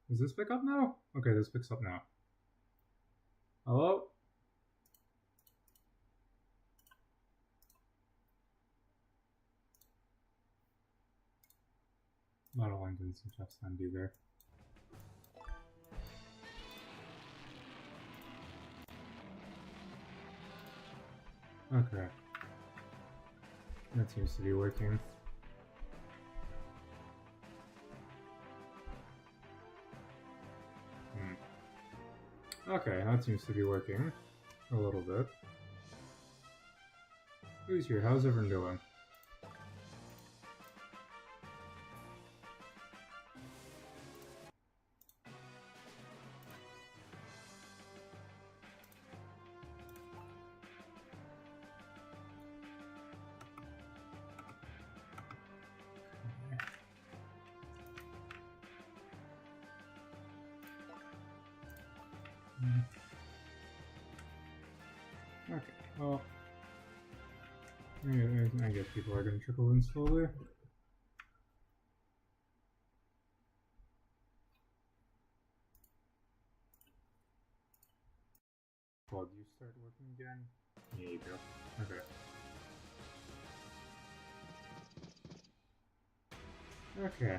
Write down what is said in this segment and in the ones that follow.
Does this pick up now? Okay, this picks up now. Hello? Model line didn't seem to have sound either. Okay. That seems to be working. Okay, that seems to be working. A little bit. Who's here? How's everyone doing? Okay, well, I guess people are going to trickle in slowly. Well, do you start working again? Yeah, you go. Okay. Okay.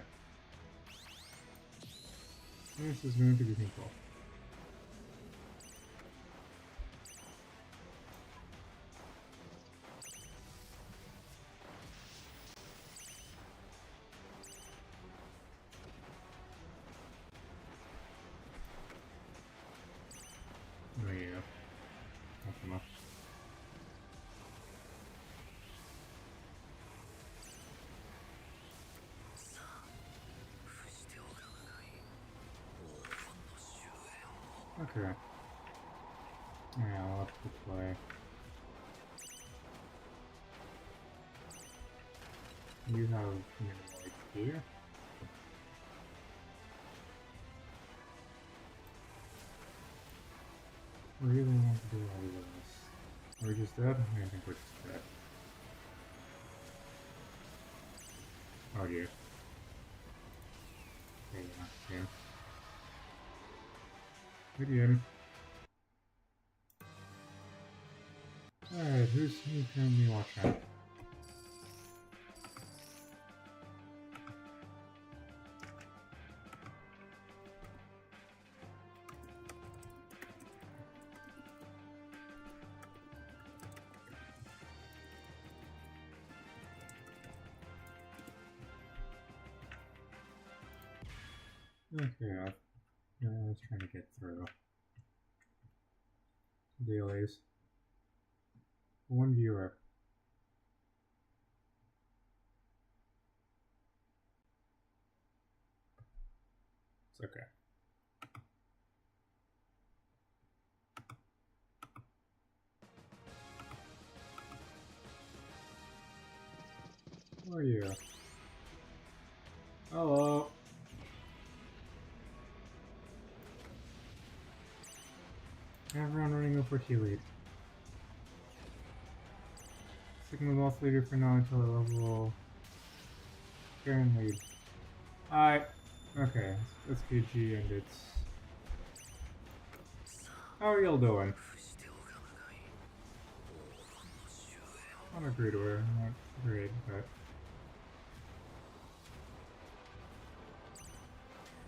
This is going to be simple. Oh yeah. Not so much. Okay. Yeah, I'll have to play. You have minimal HP. We really want to do all of this. Are we just dead? I think we're just dead. Oh dear. Okay, yeah. Good game. Alright, who's currently watching? Okay, I was trying to get through. Dailies. One viewer. It's okay. Who are you? Hello. Everyone running over T lead. Sticking with boss leader for now until the level. Karen lead. Hi. Okay, it's PG and it's. How are y'all doing? I'm agreed to her. Not great, but.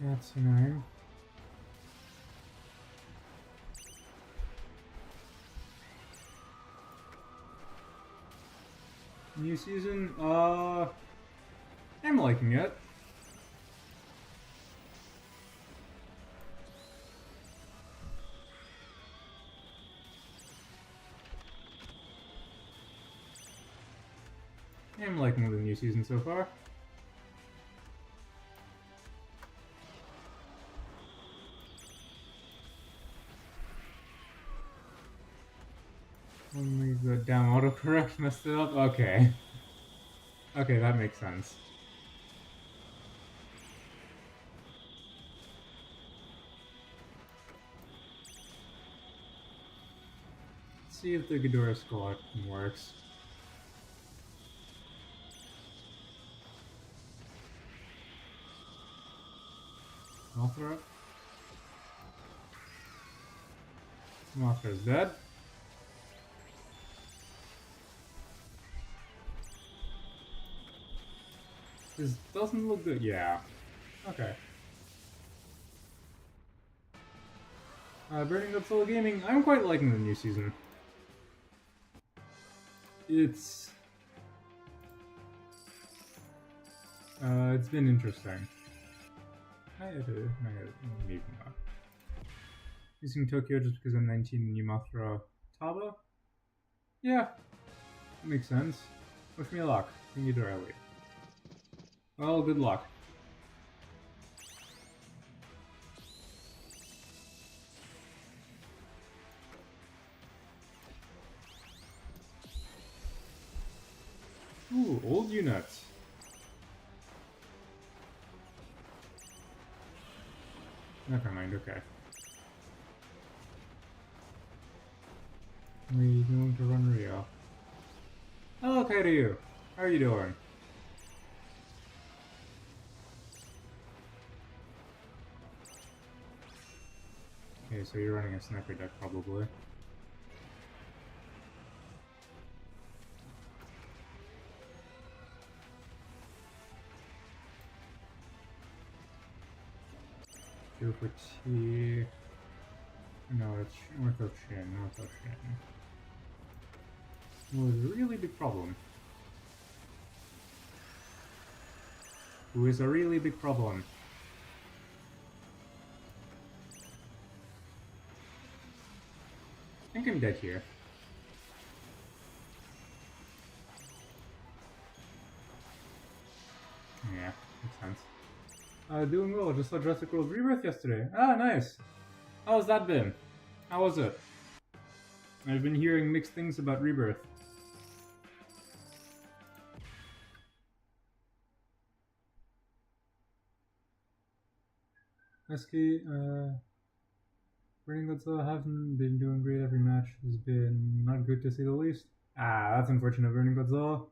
That's annoying. New season, I'm liking it. I'm liking the new season so far. Only the down autocorrect messed it up? Okay. Okay, that makes sense. Let's see if the Ghidorah squad works. Mothra. Mothra is dead. This doesn't look good. Yeah. Okay. Burning Godzilla Gaming. I'm quite liking the new season. It's been interesting. Maybe not. Using Tokyo just because I'm 19 and Yumafra Taba? Yeah, makes sense. Wish me luck. Can you do early? Well, good luck. Ooh, old units. Never mind, okay. We're going to run Rio. Hello, Kairyu. How are you doing? Okay, so you're running a sniper deck, probably. Go for T. No, it's North of Shin, North of Shin. Well, it's a really big problem. Who is a really big problem? I think I'm dead here. Yeah, makes sense. Doing well. Just saw Jurassic World Rebirth yesterday. Ah, nice. How's that been? How was it? I've been hearing mixed things about Rebirth. SK, Burning Godzilla haven't been doing great. Every match has been not good to say the least. Ah, that's unfortunate, Burning Godzilla.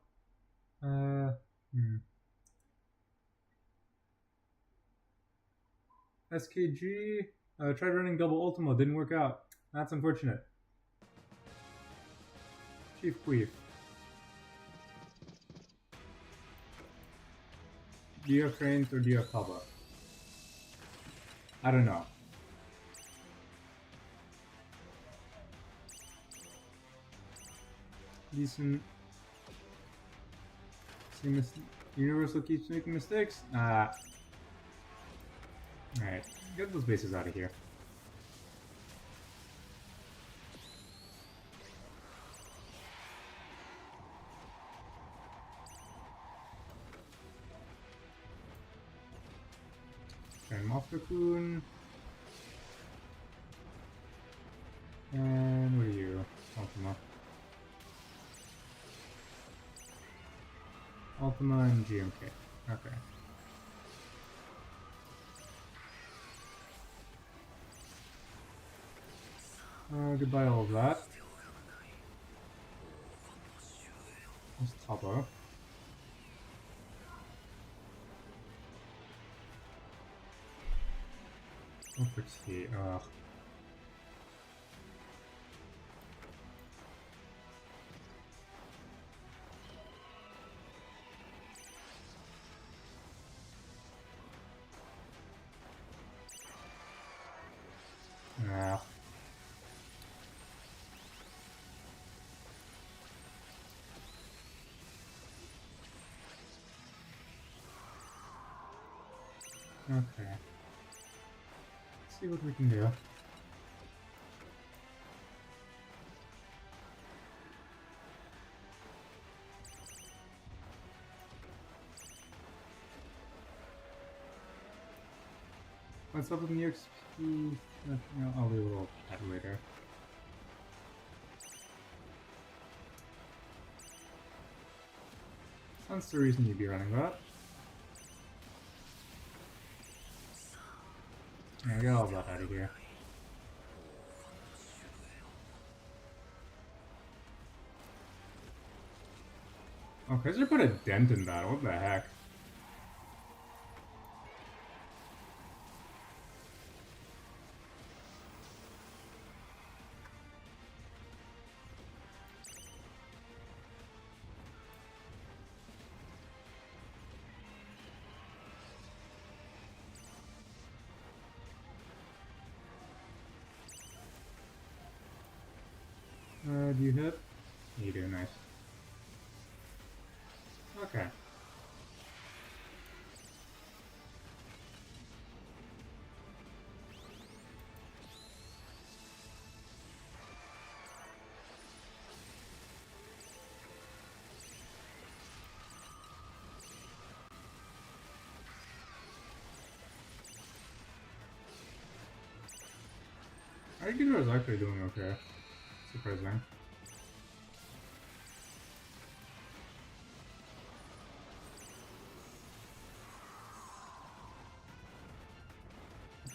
SKG, tried running double Ultimo, didn't work out. That's unfortunate. Chief Queef. Do you have trains or do you have Taba? I don't know. Decent. Universal keeps making mistakes? Alright. Get those bases out of here. And Mothra-kun. And what are you? Ultima. Ultima and GMK. Okay. Goodbye all of that. Let's Taba. Go for T. Ugh. Ugh. Okay. Let's see what we can do. What's up with the XP? I'll do a little chat later. That's the reason you'd be running that. Yeah, get all that out of here. Oh, Kaiser put a dent in that. What the heck? Do you hit? You do, nice. Okay. Arguer is actually doing okay. Surprising.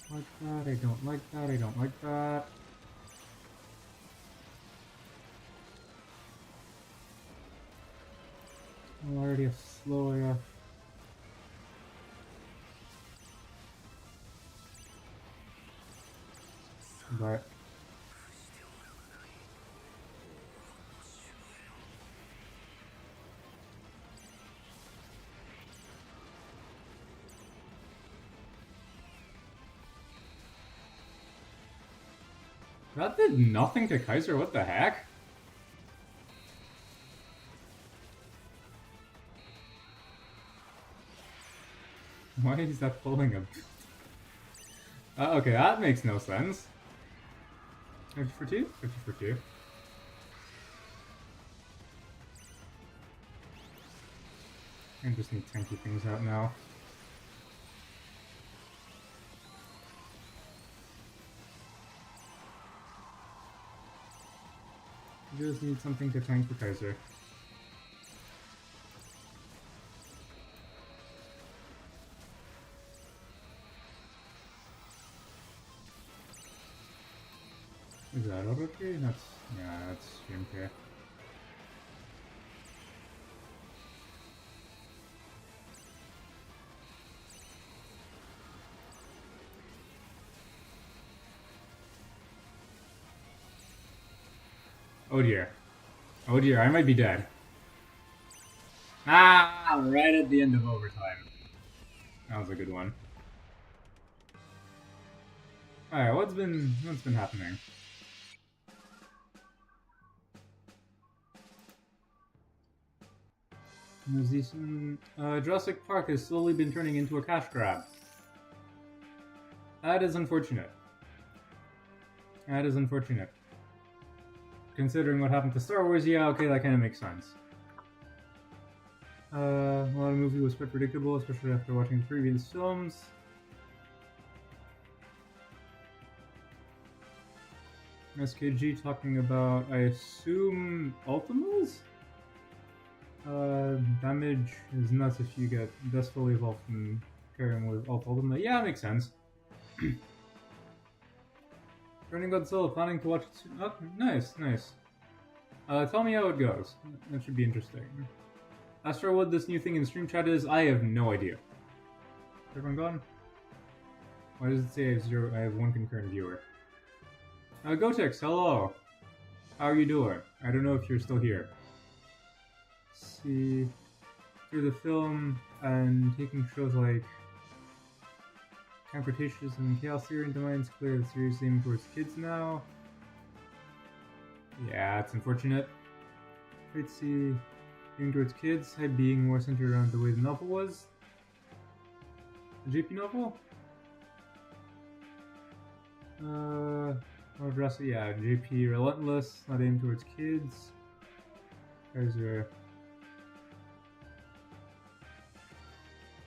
Like that, I don't like that, I don't like that. I'm already a slow AF. But that did nothing to Kaiser, what the heck? Why is that pulling a... okay, that makes no sense. 50 for 2? 50 for 2. I just need tanky things out now. Just need something to tank the Kaiser. Is that auto okay? That's... yeah, that's okay. Oh dear. Oh dear, I might be dead. Ah, right at the end of overtime. That was a good one. Alright, what's been happening? Jurassic Park has slowly been turning into a cash grab. That is unfortunate. That is unfortunate. Considering what happened to Star Wars, yeah, okay, that kind of makes sense. Well, the movie was quite predictable, especially after watching the previous films. SKG talking about, I assume, Ultimas? Damage is nuts if you get Best fully evolved from pairing with Ultima. Yeah, it makes sense. Running Godzilla, planning to watch it soon. Oh, nice, nice. Tell me how it goes. That should be interesting. As for what this new thing in stream chat is, I have no idea. Is everyone gone? Why does it say I have zero? I have one concurrent viewer. Gotex, hello. How are you doing? I don't know if you're still here. Let's see, through the film and taking shows like Camp Cretaceous and Chaos Theory into mind, it's clear the series is aiming towards kids now. Yeah, it's unfortunate. Let's see, aiming towards kids, head being more centered around the way the novel was. The JP novel? Or Jurassic, yeah, JP Relentless, not aimed towards kids. Guys are...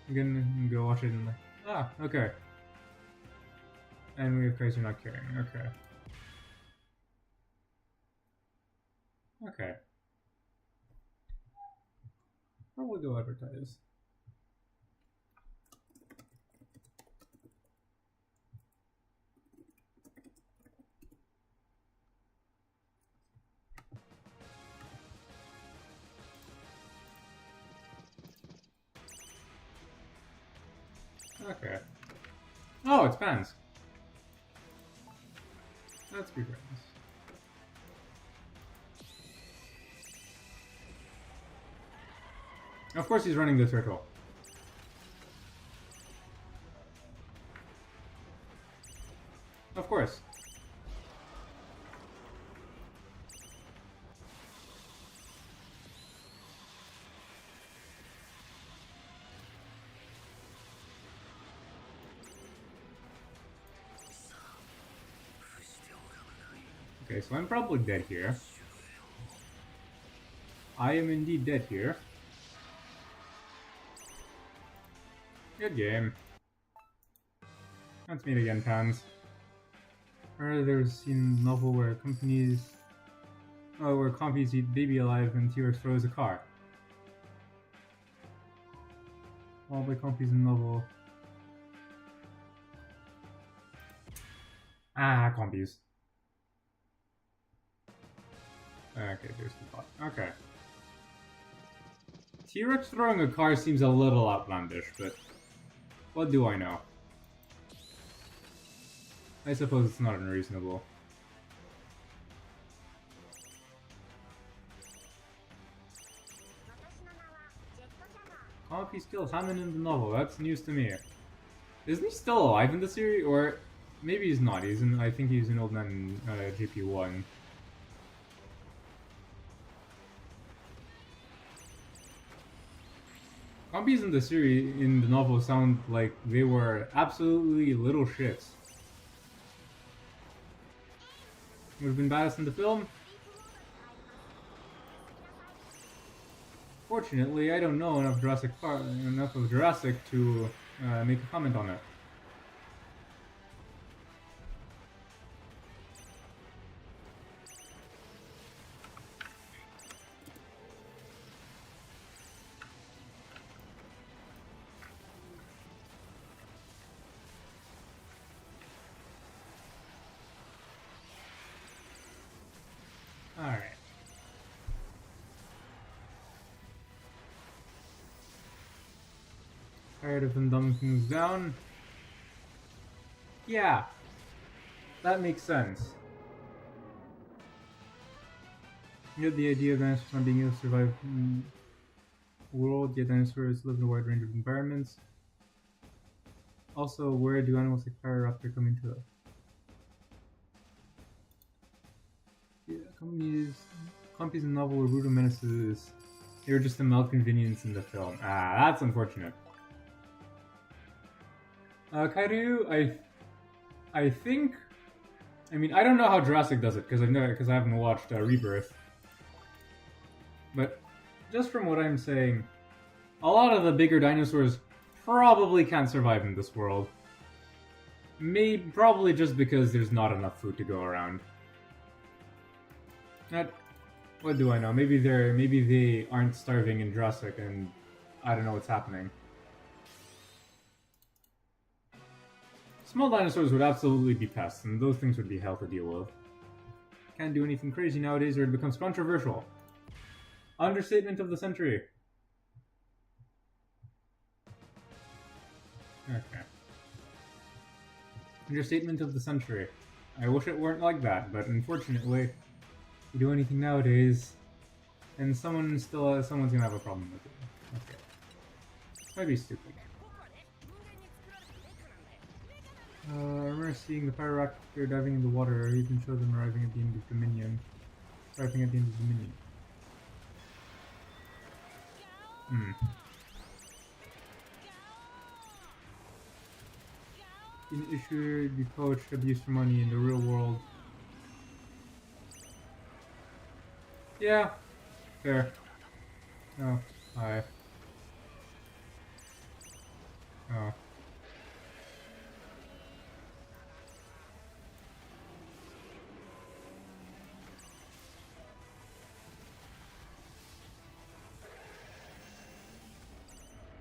I'm gonna go watch it in the... Ah, okay. And we have Kaiser not caring, okay. Okay. Probably go advertise. Okay. Oh, it's Pans. Let's be friends. Of course he's running the turtle. Of course. Okay, so I'm probably dead here. I am indeed dead here. Good game. Let's meet again, Pans. Earlier there was a scene in the novel where where compies eat baby alive and T-Rex throws a car. All by compies in the novel. Ah, compies. Okay, there's the thought. Okay. T-Rex throwing a car seems a little outlandish, but what do I know? I suppose it's not unreasonable. Compy still Hammond in the novel, that's news to me. Isn't he still alive in the series? Or maybe he's not. I think he's an old man in GP1. Compies in the series, in the novel, sound like they were absolutely little shits. Would have been badass in the film? Fortunately, I don't know enough of Jurassic to make a comment on it. Alright. Tired of them dumbing things down? Yeah. That makes sense. You get the idea of dinosaurs not being able to survive in the world, yet dinosaurs live in a wide range of environments. Also, where do animals like Pyroraptor come into it? Yeah, compies in the novel were brutal menaces. They were just a malconvenience in the film. Ah, that's unfortunate. Kairu, I think. I mean, I don't know how Jurassic does it because I haven't watched Rebirth. But just from what I'm saying, a lot of the bigger dinosaurs probably can't survive in this world. Probably just because there's not enough food to go around. What do I know? Maybe they aren't starving in Jurassic, and I don't know what's happening. Small dinosaurs would absolutely be pests, and those things would be hell to deal with. Can't do anything crazy nowadays, or it becomes controversial. Understatement of the century. Okay. Understatement of the century. I wish it weren't like that, but unfortunately, you do anything nowadays, and someone's gonna have a problem with it. Okay. Might be stupid. I remember seeing the Pyroraptor diving in the water, or even show them arriving at the end of Dominion. An issue be poached, abused for money in the real world. Yeah, fair. Oh, hi. Oh.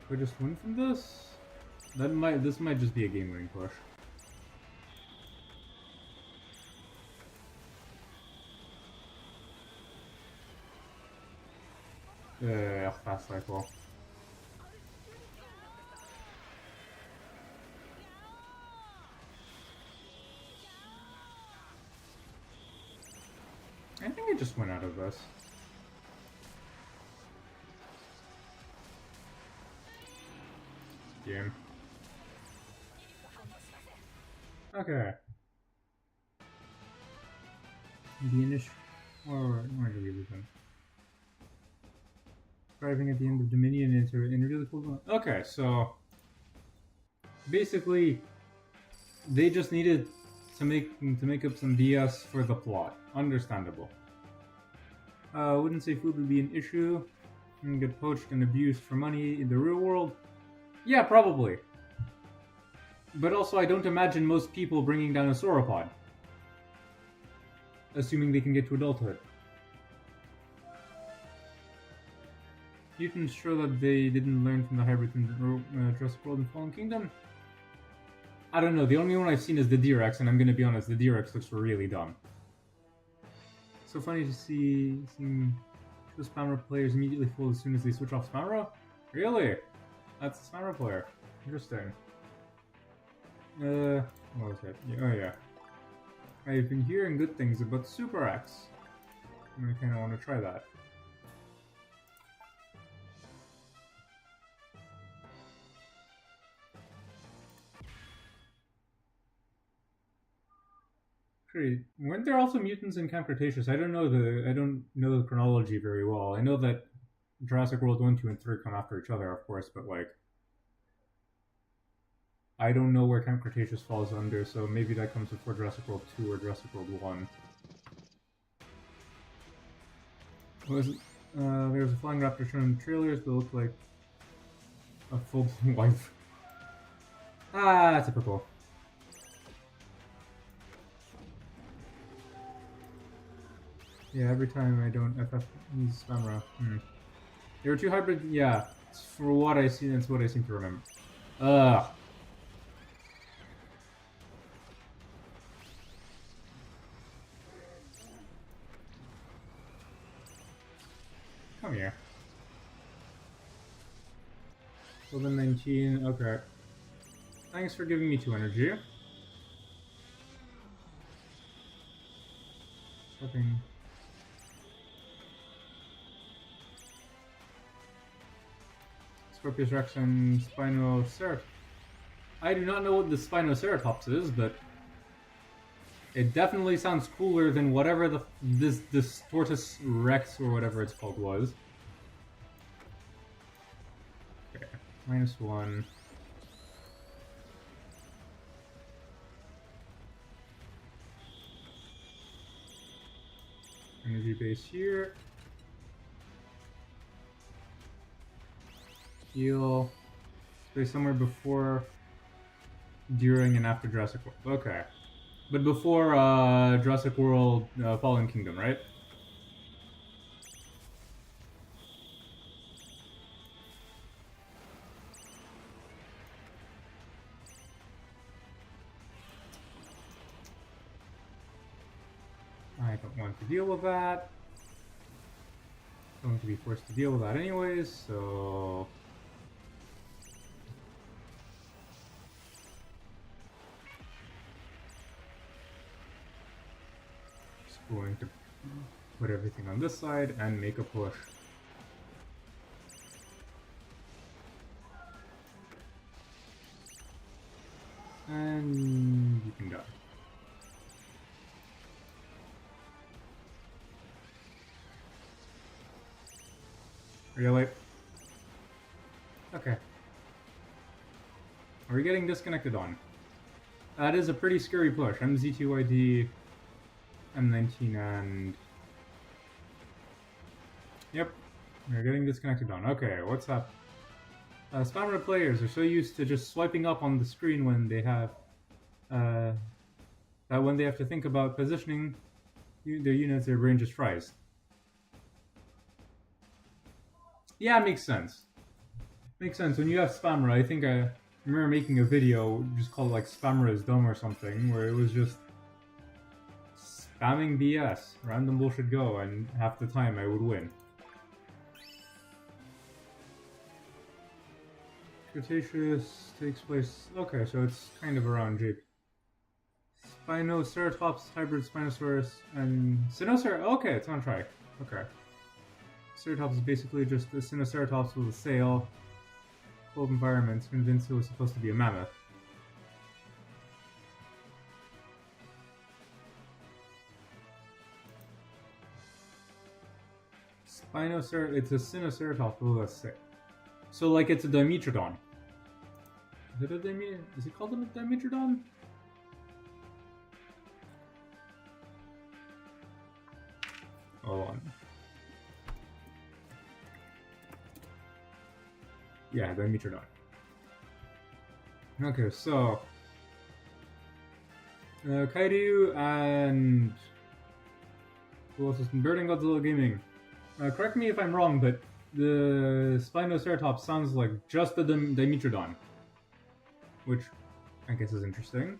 Could I just win from this? This might just be a game winning push. Fast cycle. I think I just went out of this. Game. Okay. The initial. Where do we begin? Arriving at the end of Dominion into a really cool. Okay, so basically, they just needed to make up some BS for the plot. Understandable. Wouldn't say food would be an issue. And get poached and abused for money in the real world. Yeah, probably. But also, I don't imagine most people bringing down a sauropod. Assuming they can get to adulthood. Mutants show that they didn't learn from the hybrids in Jurassic World and Fallen Kingdom? I don't know, the only one I've seen is the D-Rex, and I'm gonna be honest, the D-Rex looks really dumb. So funny to see two Spammer players immediately fold as soon as they switch off Spammer? Really? That's a Spammer player. Interesting. What was that? Yeah, oh yeah. I've been hearing good things about Super X. And I kinda wanna try that. Weren't there also mutants in Camp Cretaceous? I don't know the chronology very well. I know that Jurassic World 1, 2, and 3 come after each other, of course, but like I don't know where Camp Cretaceous falls under, so maybe that comes before Jurassic World 2 or Jurassic World 1. There's a flying raptor shown in the trailers that look like a full-blown wife. Ah, typical. Yeah, every time I don't FF use Spamra. There were two hybrid. Yeah, for what I see, that's what I seem to remember. Ugh. Come here. 11-19. Okay. Thanks for giving me 2 energy. Something. Scorpius Rex and Spinoceratops. I do not know what the Spinoceratops is, but it definitely sounds cooler than whatever this Tortoise Rex or whatever it's called was. Okay, -1. Energy base here. Heal. Stay somewhere before, during, and after Jurassic World. Okay. But before Jurassic World Fallen Kingdom, right? I don't want to deal with that. Going to be forced to deal with that anyways, so... Just going to put everything on this side and make a push. And you can die. Really? Okay. Are we getting disconnected on? That is a pretty scary push. MZ2ID, M19, and... Yep. We're getting disconnected on. Okay, what's up? Spammer players are so used to just swiping up on the screen when they have... that when they have to think about positioning their units, their brain just fries. Yeah, it makes sense. Makes sense. When you have Spammer, I think I remember making a video just called like Spammer is dumb or something, where it was just spamming BS, random bullshit go, and half the time I would win. Cretaceous takes place... Okay, so it's kind of around Jake. Spinoceratops, hybrid Spinosaurus, and... Sinocer... Okay, it's on track. Okay. Ceratops is basically just a Sinoceratops with a sail. Cold environments, convinced it was supposed to be a mammoth. Spinoceratops, it's a Sinoceratops with a sail. So, like, it's a Dimetrodon. Is it called a Dimetrodon? Hold on. Yeah, Dimetrodon. Okay, so Kairyu and who else is Birding Godzilla Gaming? Correct me if I'm wrong, but the Spinoceratops sounds like just the Dimetrodon, which I guess is interesting.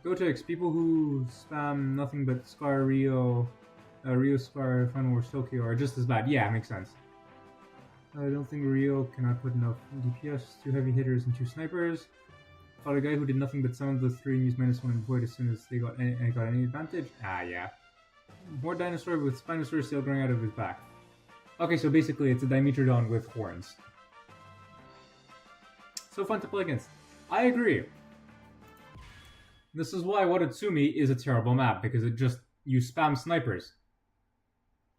Gotex, people who spam nothing but Scar Rio, Rio Scar Final Wars Tokyo are just as bad. Yeah, makes sense. I don't think Rio cannot put enough DPS, 2 heavy hitters and 2 snipers. Fought a guy who did nothing but summon the 3 and use -1 and void as soon as they got any advantage. Ah, yeah. More dinosaur with Spinosaurus tail growing out of his back. Okay, so basically it's a Dimetrodon with horns. So fun to play against. I agree. This is why Watatsumi is a terrible map, because it just, you spam snipers.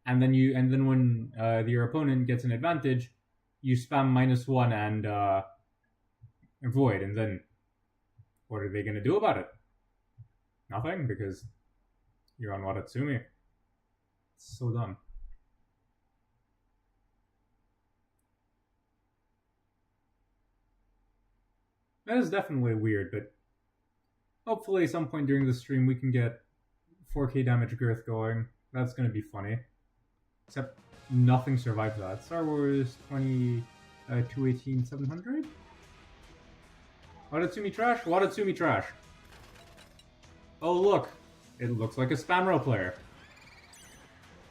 And then when your opponent gets an advantage, you spam -1 and void, and then what are they gonna do about it? Nothing, because you're on Watatsumi. It's so dumb. That is definitely weird, but hopefully at some point during the stream we can get 4K damage girth going. That's gonna be funny. Except nothing survives that. Star Wars 218 700? Watatsumi trash? Watatsumi trash. Oh look! It looks like a Spamro player.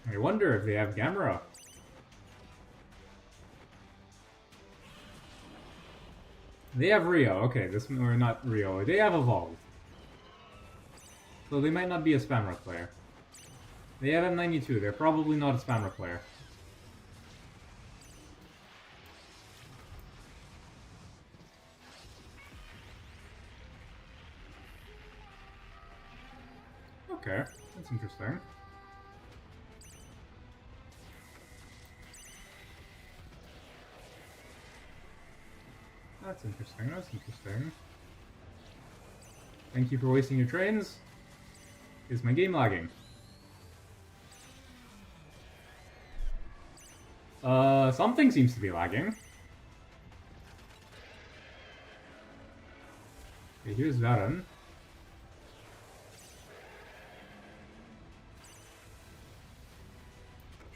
I wonder if they have Gamera. They have Rio. Okay, or not Rio. They have Evolved. So they might not be a Spamro player. They have M92. They're probably not a Spammer player. Okay, that's interesting. That's interesting, that's interesting. Thank you for wasting your trains. Is my game lagging? Something seems to be lagging. Okay, here's Varen.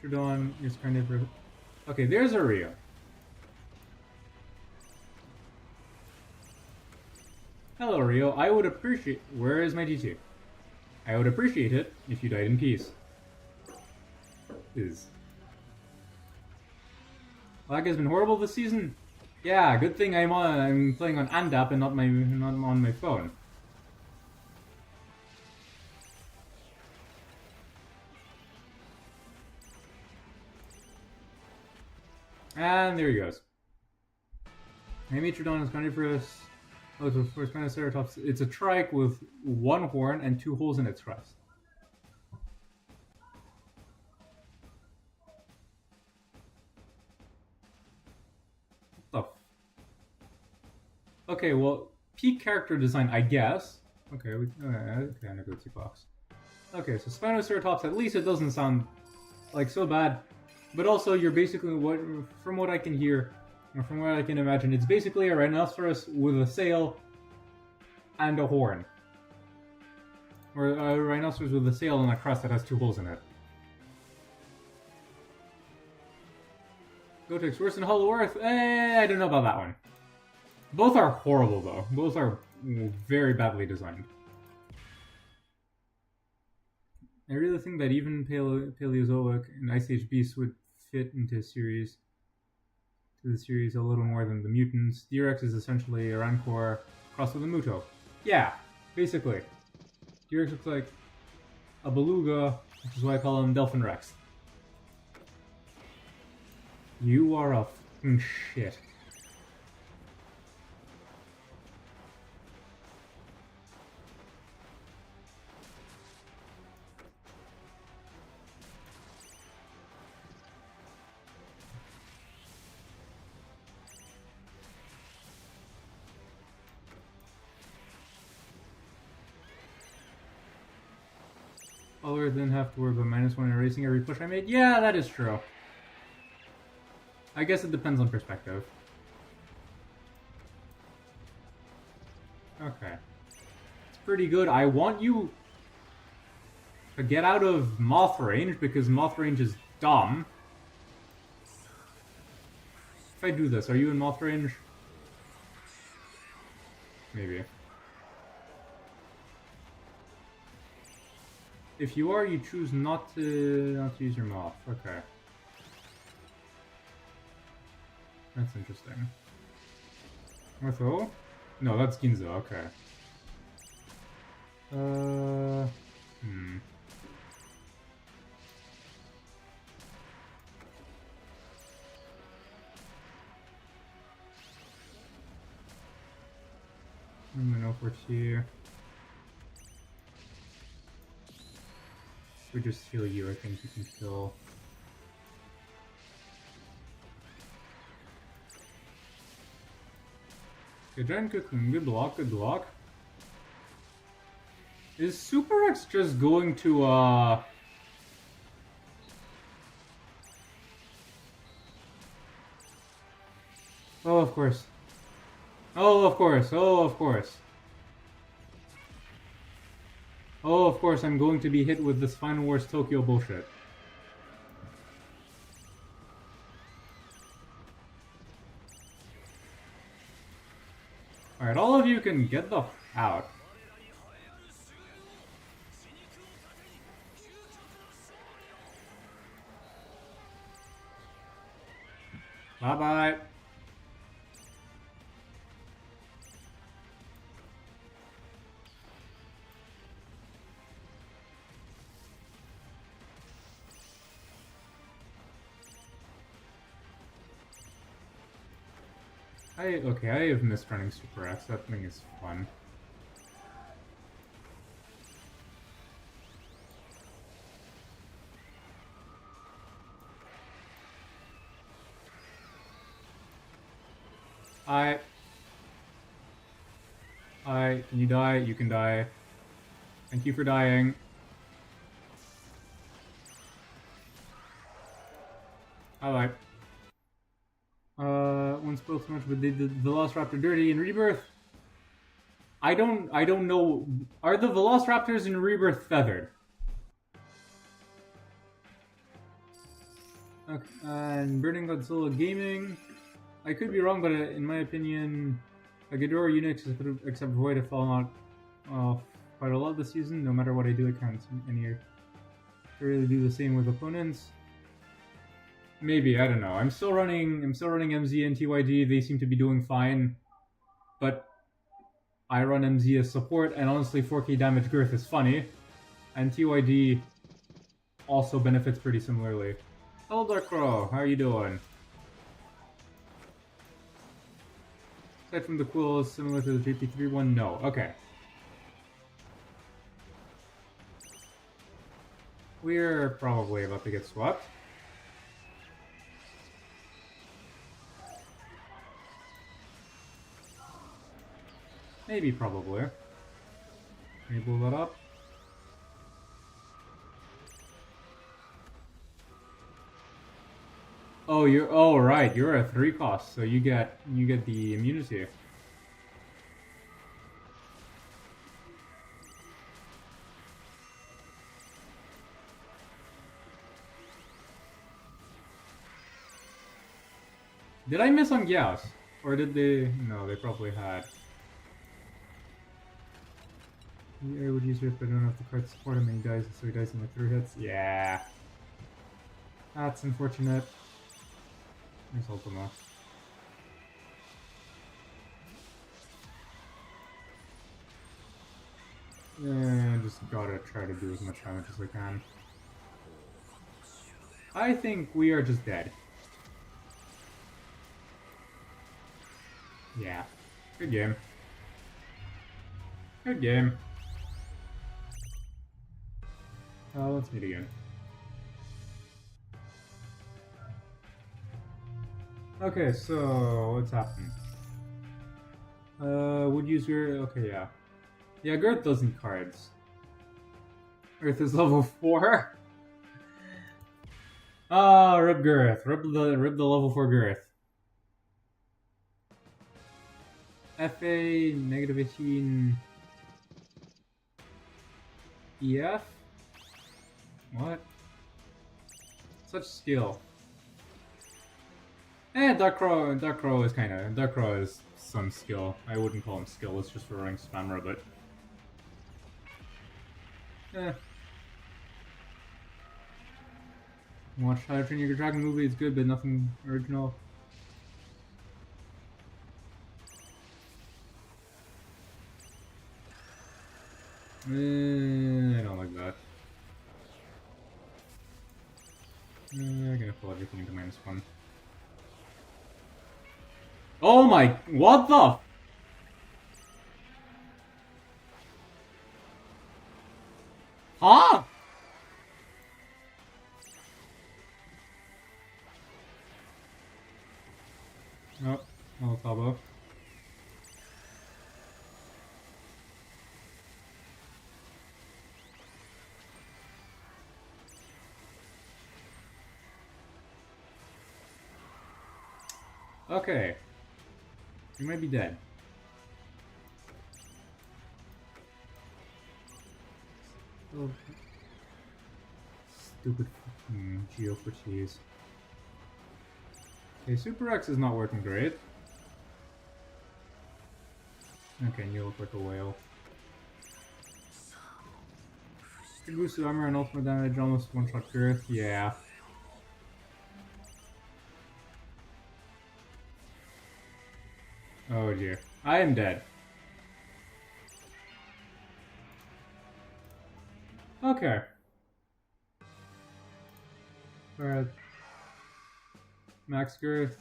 Trudon is kind of... Okay, there's a Rio. Hello, Rio. I would appreciate... Where is my G2? I would appreciate it if you died in peace. Lag has been horrible this season. Yeah, good thing I'm playing on Andap and not on my phone. And there he goes. Dimetrodon is carnivorous. Oh, it's for Spinoceratops. It's a trike with 1 horn and 2 holes in its crest. Okay, well, peak character design, I guess. Okay, okay, I go 2 box. Okay, so Spinoceratops, at least it doesn't sound like so bad. But also, you're basically, from what I can hear, or from what I can imagine, it's basically a rhinoceros with a sail and a horn. Or a rhinoceros with a sail and a crest that has 2 holes in it. Gotex, worse than Hollow Earth? I don't know about that one. Both are horrible, though. Both are very badly designed. I really think that even Paleozoic and Ice Age Beasts would fit into the series a little more than the mutants. D-Rex is essentially a Rancor crossed with a Muto. Yeah, basically. D-Rex looks like a beluga, which is why I call him Delphin Rex. You are a fucking shit. Other than have to worry about -1 erasing every push I made. Yeah, that is true. I guess it depends on perspective. Okay. It's pretty good. I want you to get out of moth range because moth range is dumb. If I do this, are you in moth range? Maybe. If you are, you choose not to use your moth. Okay. That's interesting. Ortho? No, that's Ginza, okay. I'm gonna know for here. We just heal you, I think you can kill. Good block, good block. Is Super X just going to, Oh, of course. Oh, of course, oh, of course. Oh, of course, I'm going to be hit with this Final Wars Tokyo bullshit. Alright, all of you can get the f out. Bye-bye. Okay, I have missed running Super X. That thing is fun. Can you die? You can die. Thank you for dying. Bye-bye. One spoke too much, but they did Velociraptor dirty in Rebirth. I don't know. Are the Velociraptors in Rebirth feathered? Okay, and Burning Godzilla Gaming. I could be wrong, but in my opinion, a Ghidorah Unix except Void have fallen out quite a lot this season. No matter what I do, I can't to really do the same with opponents. Maybe, I don't know. I'm still running MZ and TYD. They seem to be doing fine, but I run MZ as support, and honestly, 4K damage girth is funny, and TYD also benefits pretty similarly. Hello, Dark Crow. How are you doing? Aside from the quill, similar to the JP3 one? No. Okay. We're probably about to get swept. Maybe, probably. Can you blow that up? Oh, right. You're a 3 cost, so you get the immunity. Did I miss on Gyaos? Or did they? No, they probably had. I would use it, but I don't have the card to support him, and he dies, so he dies in like 3 hits. Yeah. That's unfortunate. There's Ultima. Yeah, just gotta try to do as much damage as I can. I think we are just dead. Yeah. Good game. Good game. Let's meet again. Okay, so what's happened? Would use your okay, yeah. Yeah, Girth does need cards. Earth is level 4. Ah, rip Girth. Rip the level 4 Girth. FA negative 18 EF? What? Such skill. Dark Crow is some skill. I wouldn't call him skill, it's just for running spammer, but watch How to Train Your Dragon movie, it's good, but nothing original. I don't like that. I'm gonna pull everything into -1. Oh my, what the? Huh? Oh, hello, Tabo. Okay. You might be dead. Oh. Stupid fucking Geoforties. Okay, Super X is not working great. Okay, you look like a whale. Boost armor and ultimate damage, almost one-shot Girth, yeah. Oh dear. I am dead. Okay. Alright. Max Girth.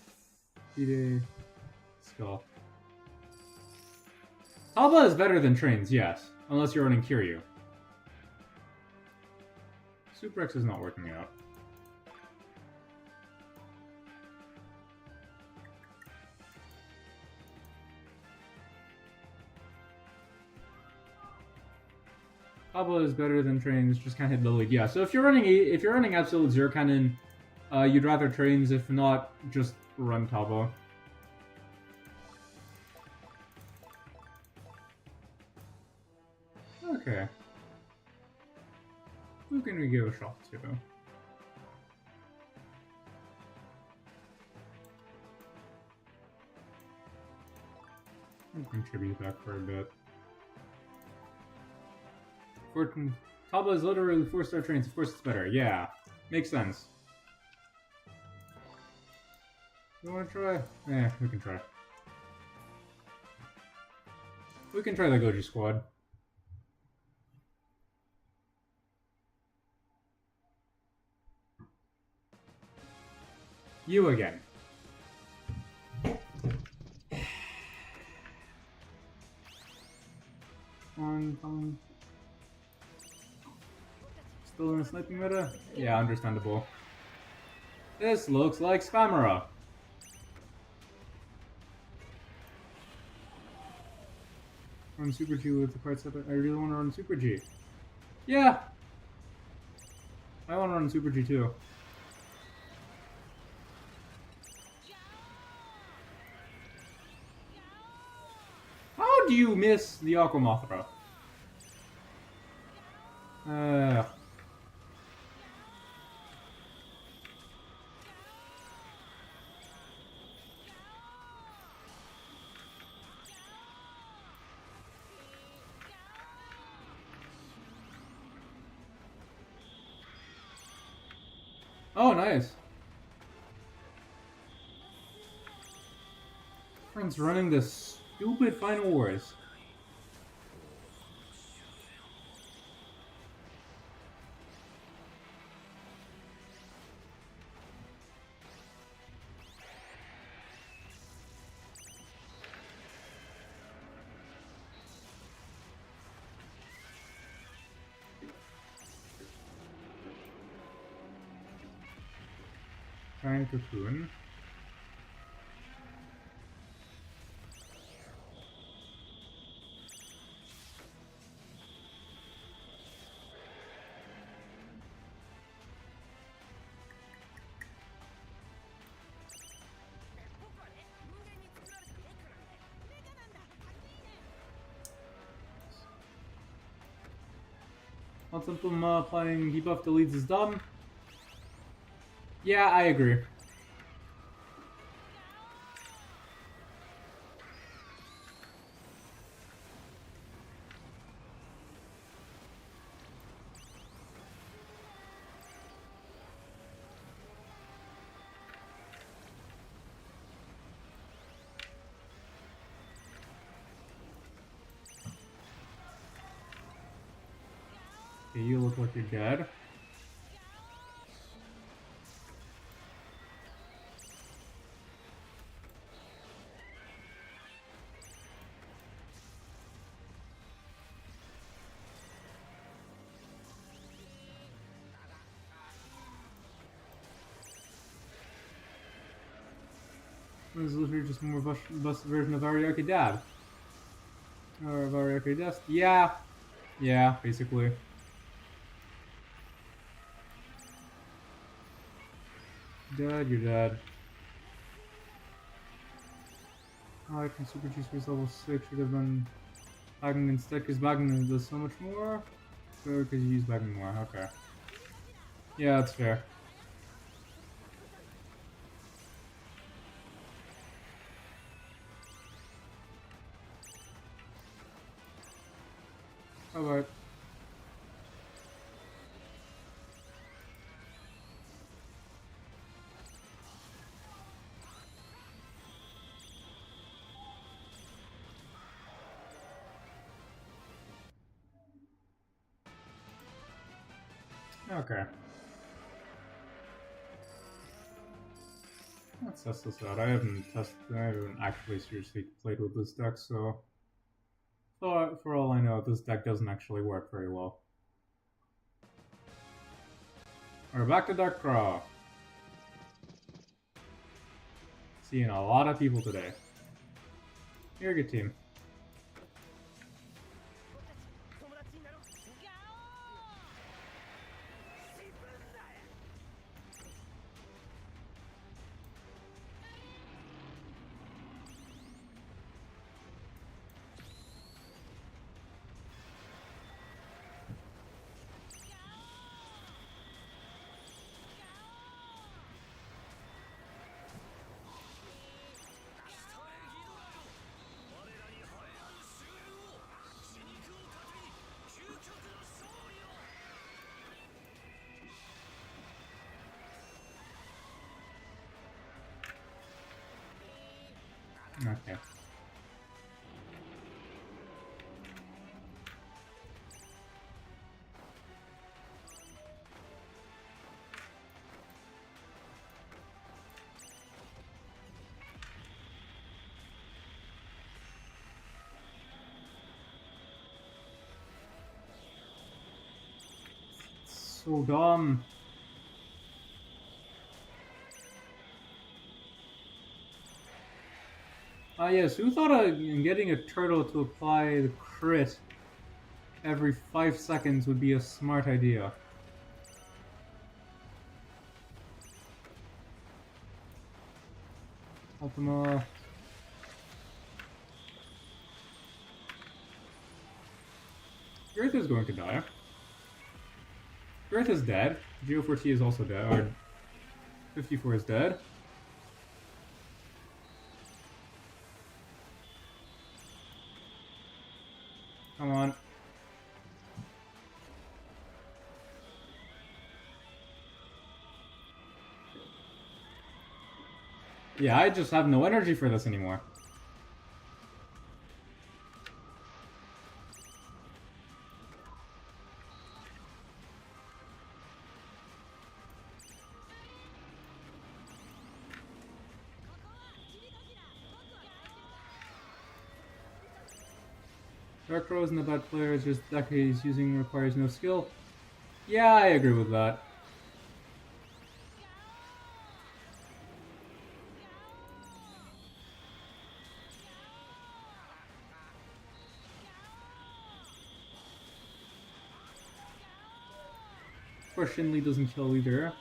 Ide. Skull. Alba is better than trains, yes. Unless you're running Kiryu. Super X is not working out. Alba is better than trains, just can't hit the lead. Yeah, so if you're running Absolute Zero Cannon, you'd rather trains. If not, just run Tabo. Okay. Who can we give a shot to? I'll contribute that for a bit. Taba is literally 4-star trains, of course it's better. Yeah, makes sense. You wanna try? Eh, we can try. We can try the Goji squad. You again. Fine. Still in a sniping meta? Yeah, understandable. This looks like Spamera. Run Super G with the quite separate. I really want to run Super G. Yeah! I want to run Super G too. How do you miss the Aqua Mothra? Oh, nice. Friends running this stupid Final Wars. Trying Cocoon. Lots of them playing debuff deletes is dumb. Yeah, I agree. Okay, you look like you're dead. This is literally just more busted version of Ariake Dad. Or of Ariake Dest. Yeah. Yeah, basically. Dead, you're dead. I can super juice for level 6 should have been Bagman instead because Bagman does so much more. So because you use Bagman more, okay. Yeah, that's fair. Alright. Okay. Let's test this out. I haven't actually seriously played with this deck, so for all I know, this deck doesn't actually work very well. We're back to Darkcraw. Seeing a lot of people today. You're a good team. Okay. So dumb. Ah yes, who thought of getting a turtle to apply the crit every 5 seconds would be a smart idea? Ultima. Earth is going to die. Earth is dead. Geo4T is also dead. Or 54 is dead. Come on. Yeah, I just have no energy for this anymore. Darkcrow isn't a bad player, it's just deck he's using requires no skill. Yeah, I agree with that. Of course, Shinli doesn't kill either.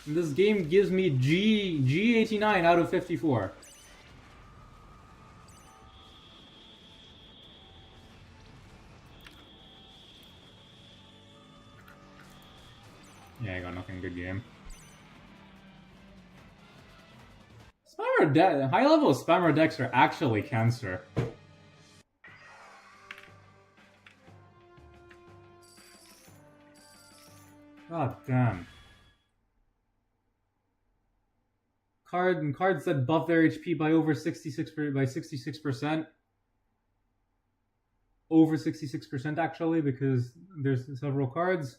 And this game gives me G89 out of 54. Yeah, I got nothing. Good game. Spammer high level spammer decks are actually cancer. God damn. Cards that buff their HP by over 66%. Over 66% actually, because there's several cards.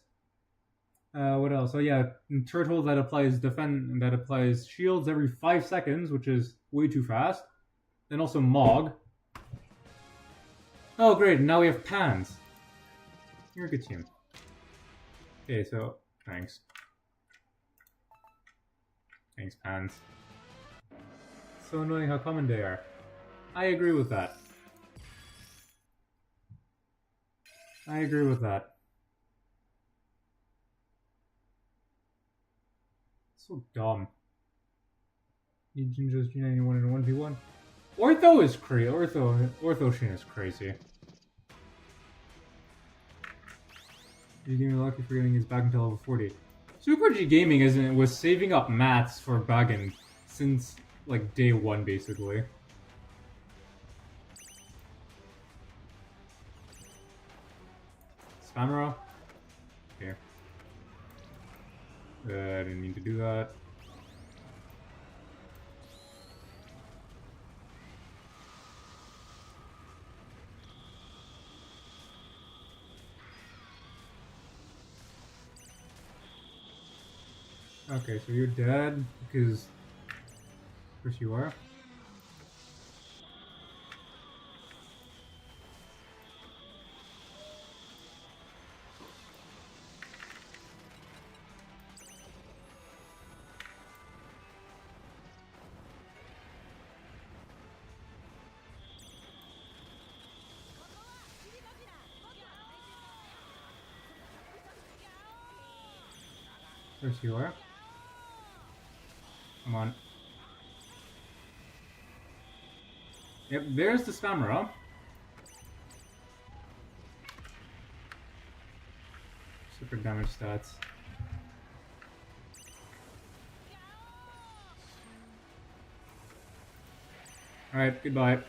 What else? Oh yeah, Turtle that applies shields every 5 seconds, which is way too fast. Then also Mog. Oh great, now we have Pans. You're a good team. Okay, so thanks. Thanks, Pans. So annoying how common they are. I agree with that. I agree with that. So dumb. Need Jinjo's G91 in a 1v1. Ortho is crazy. Ortho Shin is crazy. G Gaming lucky for getting his back until level 40. Super G Gaming was saving up mats for Baggin since like day 1 basically. Spamero? Okay. I didn't mean to do that. Okay, so you're dead because of course you are. Of course you are. Come on. Yep, there's the Spamera. Super damage stats. Alright, goodbye.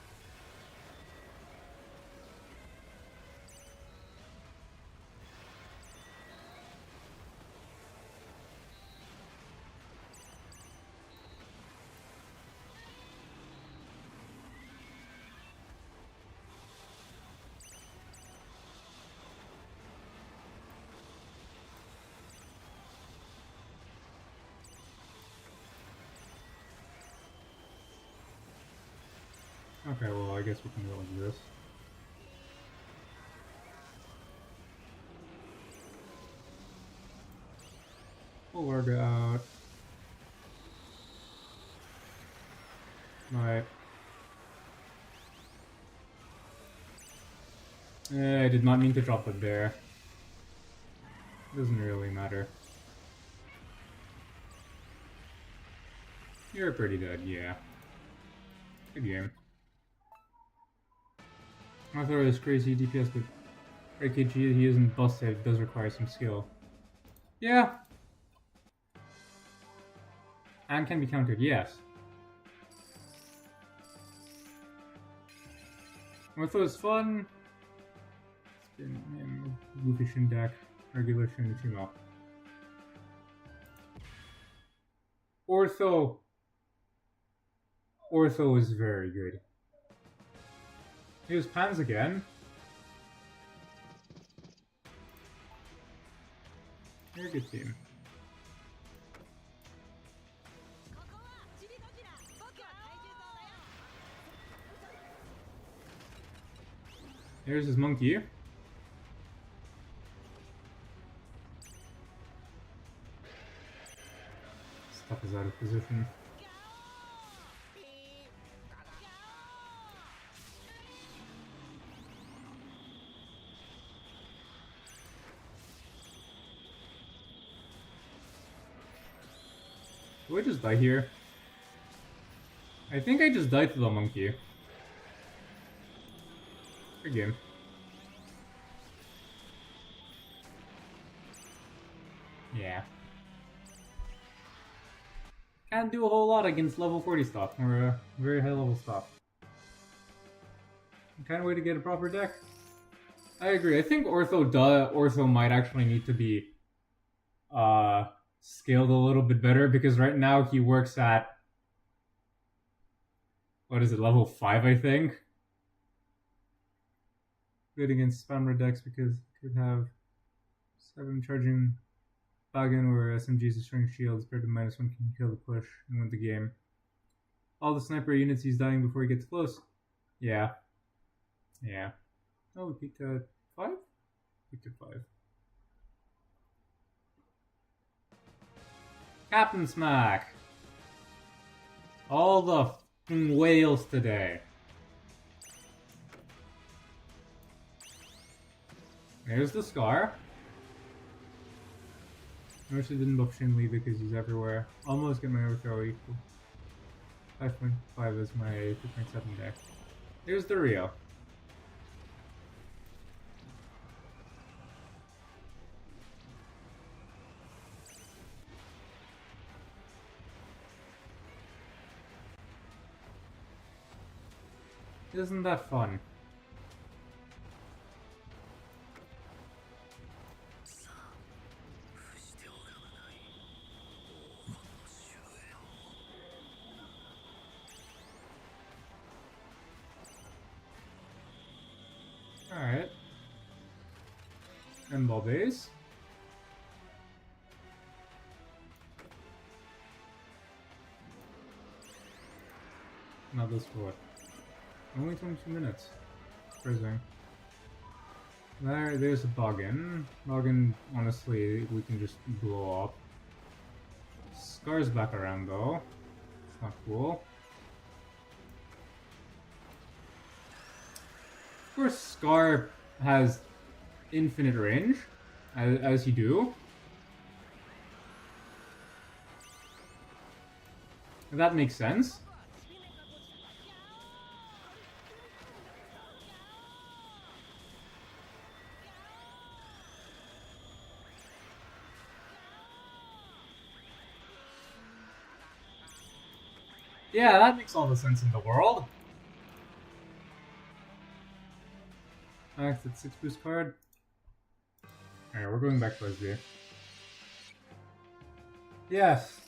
Okay, well, I guess we can go like this. We'll work it out. Right. I did not mean to drop it there. Doesn't really matter. You're pretty dead, yeah. Good game. I thought it was crazy DPS, but AKG, he isn't busted, it does require some skill. Yeah. And can be countered, yes. Ortho is fun. It's been Goofy Shin deck, regular Shin Uchimo. Ortho is very good. Here's Pans again. You're a good team. There's his monkey. Stuff is out of position. Do I just die here? I think I just died to the monkey. Good game. Yeah. Can't do a whole lot against level 40 stuff, or very high level stuff. Kind of way to get a proper deck. I agree. I think Ortho might actually need to be scaled a little bit better, because right now he works at, what is it, level 5, I think? Good against spammer decks because it could have 7 charging Bagan or SMGs destroying shields paired to -1 can kill the push and win the game. All the sniper units he's dying before he gets close. Yeah. Yeah. Oh, we peaked at 5? Peaked at 5. Captain Smack! All the f***ing whales today. There's the Scar. I wish I didn't buff Shinli because he's everywhere. Almost get my overthrow equal. 5.5 is my 2.7 deck. Here's the Rio. Isn't that fun? Alright. Endball base. Not this for what? Only 22 minutes. Surprising. There's a Boggin. Boggin, honestly, we can just blow up. Scar's back around though. It's not cool. Of course, Scar has infinite range, as you do. And that makes sense. Yeah, that makes all the sense in the world. Max at 6 boost card. Alright, we're going back to SB. Yes.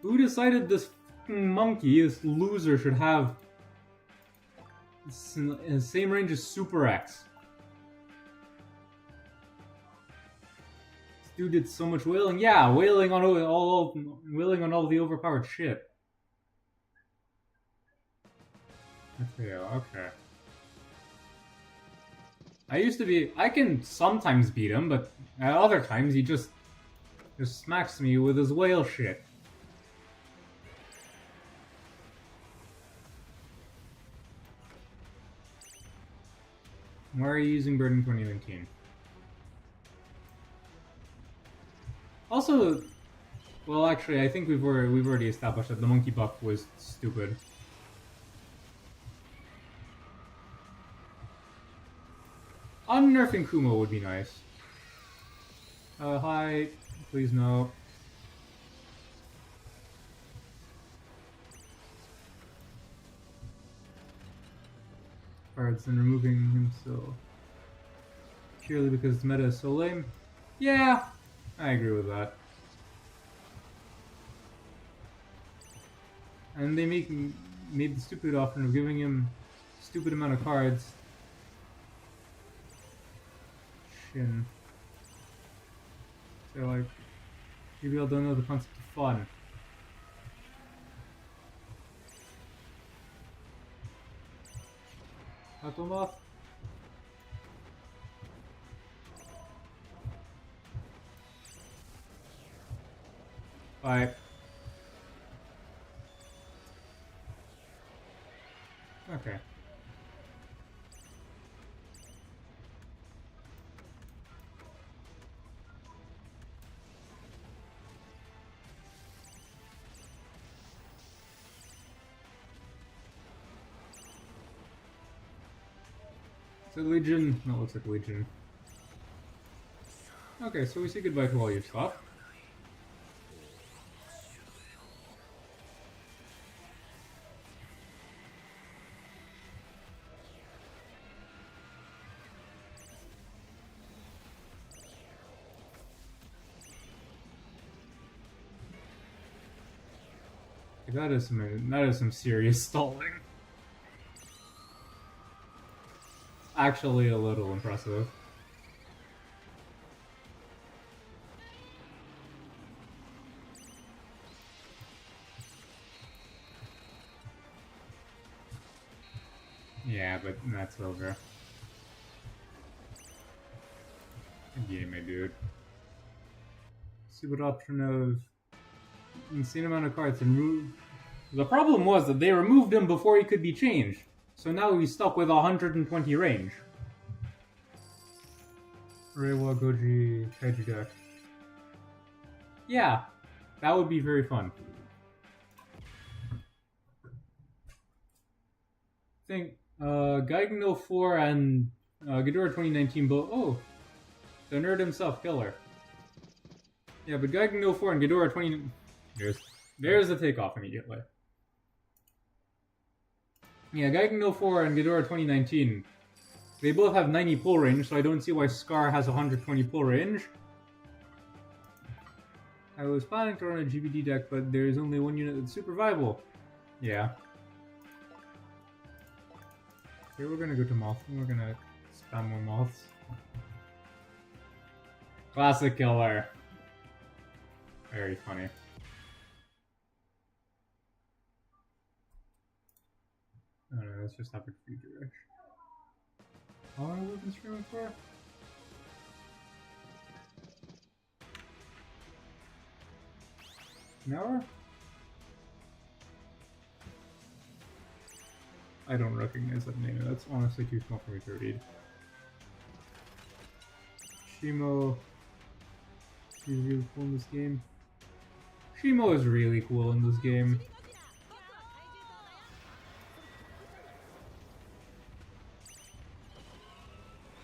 Who decided this monkey, this loser, should have the same range as Super X? This dude did so much wailing. Yeah, wailing on all the overpowered shit. Okay. I can sometimes beat him, but at other times he just smacks me with his whale shit. Why are you using Bird in 2019? Also, well, actually, I think we've already established that the monkey buff was stupid. Unnerfing Kumo would be nice. Hi. Please no. Cards and removing him so purely because the meta is so lame. Yeah, I agree with that. And they made the stupid option of giving him a stupid amount of cards. Shin. So like, maybe I don't know the concept of fun. Automoth. Bye. Okay. Is it Legion? No, it looks like Legion. Okay, so we say goodbye to all your stuff. That is some serious stalling. Actually, a little impressive. Yeah, but that's over. Yeah, my dude. Stupid option of insane amount of cards and remove. The problem was that they removed him before he could be changed, so now he's stuck with 120 range. Reiwa Goji Kaiju deck. Yeah, that would be very fun. I think Gaigen 04 and Ghidorah 2019 both. Oh, the nerd himself, Killer. Yeah, but Gaigen 04 and Ghidorah 20. There's the takeoff immediately. Yeah, Gaigen 04 and Ghidorah 2019. They both have 90 pull range, so I don't see why Scar has 120 pull range. I was planning to run a GBD deck, but there's only one unit that's super viable. Yeah. Okay, we're gonna go to Moth, and we're gonna spam more Moths. Classic Killer. Very funny. Oh no, that's just Epic Future. How long have we been streaming for? An hour? I don't recognize that name. That's honestly too small for me to read. Shimo. He's really cool in this game. Shimo is really cool in this game.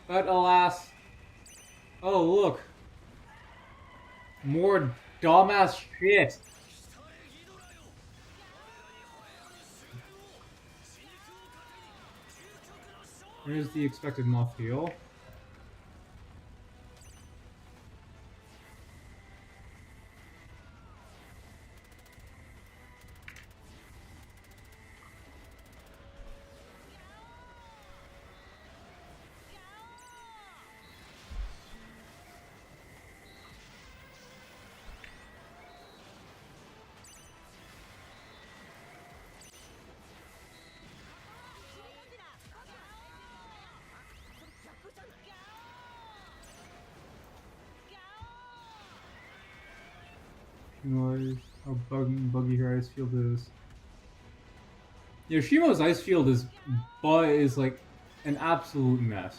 But alas... Oh, look! More dumbass shit! There's the expected Moth heal. How buggy her ice field is. Yoshimo's ice field is like an absolute mess.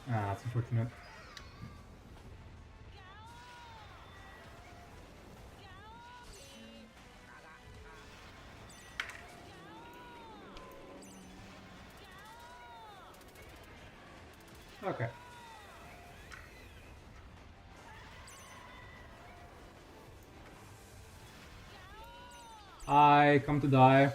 Ah, that's unfortunate. Okay. I come to die.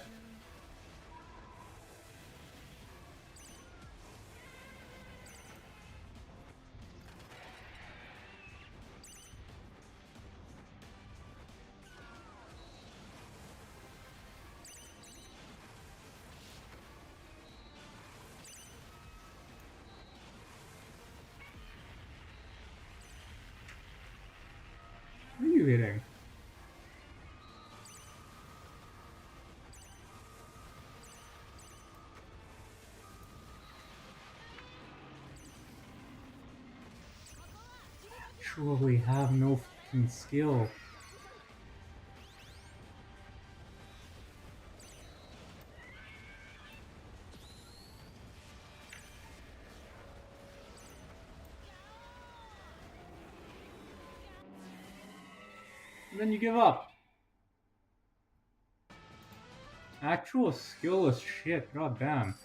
What are you hitting? Surely have no fucking skill. And then you give up. Actual skill is shit, god damn.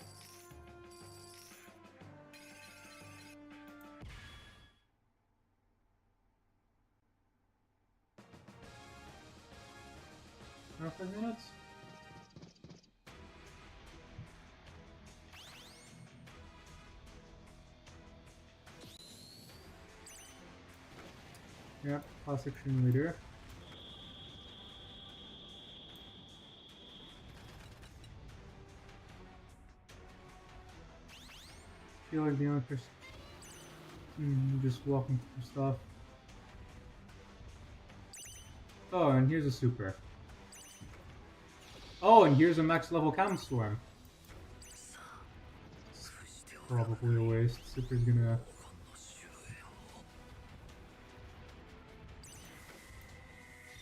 Another 5 minutes? Yep, classic Shin leader. I feel like the only person just walking through stuff. Oh, and here's a super. Oh, and here's a max level Cam Swarm. Probably a waste. Super's gonna...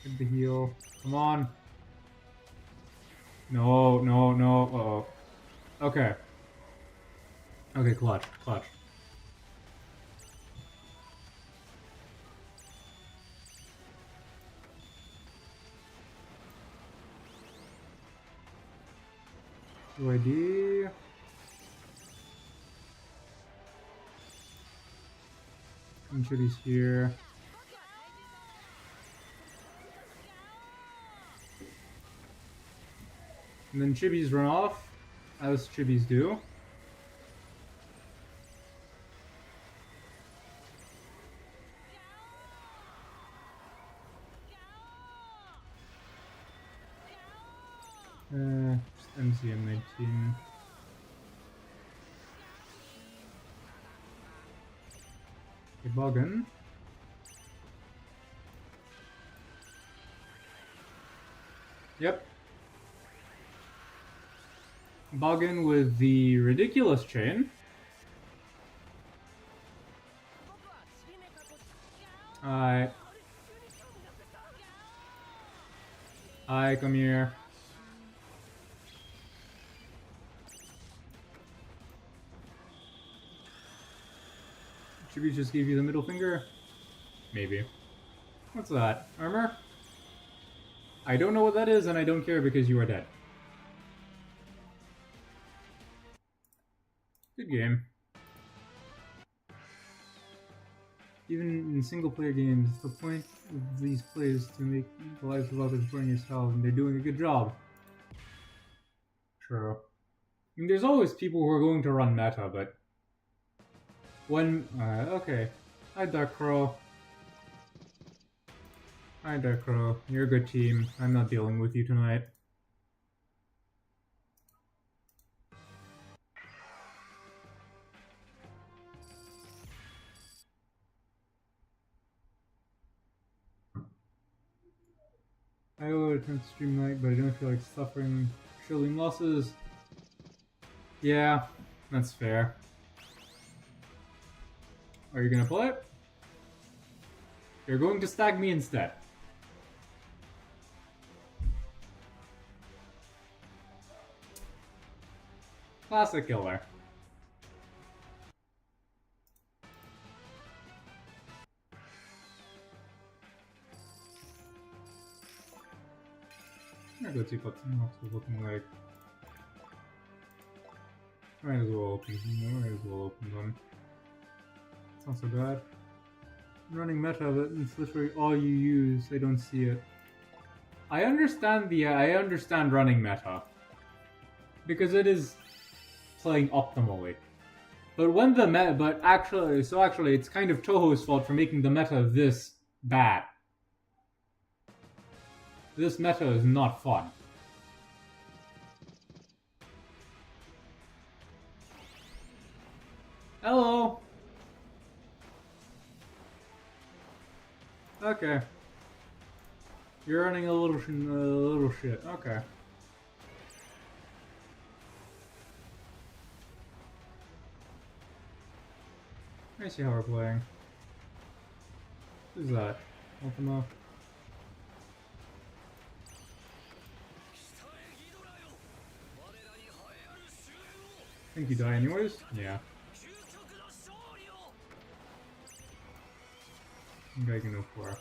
Get the heal. Come on. No, no, no. Uh-oh. Okay. Okay, clutch. Clutch. UID. And Chibi's here. And then Chibis run off, as Chibis do. Just MCM 19. Okay, Boggin. Yep. Boggin with the ridiculous chain. Alright. Hi, come here. Should we just give you the middle finger? Maybe. What's that? Armor? I don't know what that is, and I don't care because you are dead. Good game. Even in single-player games, the point of these plays is to make the lives of others boring as hell, and they're doing a good job. True. I mean, there's always people who are going to run meta, but... When... okay. Hi, Dark Crow. Hi, Dark Crow. You're a good team. I'm not dealing with you tonight. I would attempt to stream night, but I don't feel like suffering trillion losses. Yeah, that's fair. Are you gonna play it? You're going to stag me instead. Classic killer. I'm gonna go see what it's looking like. Might as well open them. Might as well open them. It's not so bad. I'm running meta, but it's literally all you use. I don't see it. I understand running meta because it is playing optimally. But when the meta, actually, it's kind of Toho's fault for making the meta this bad. This meta is not fun. Hello. Okay. You're running a little shit. Okay. Let me see how we're playing. Who's that? Ultima. Think you die anyways? Yeah. I think I can go for it.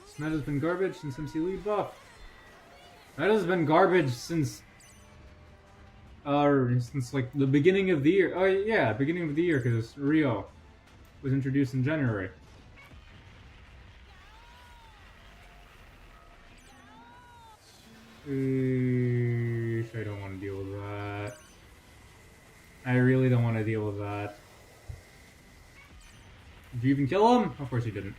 This meta's been garbage since MC lead buff. Meta's been garbage since like the beginning of the year. Oh yeah, beginning of the year, because Rio was introduced in January. I don't want to deal with that. I really don't want to deal with that. Did you even kill him? Of course you didn't.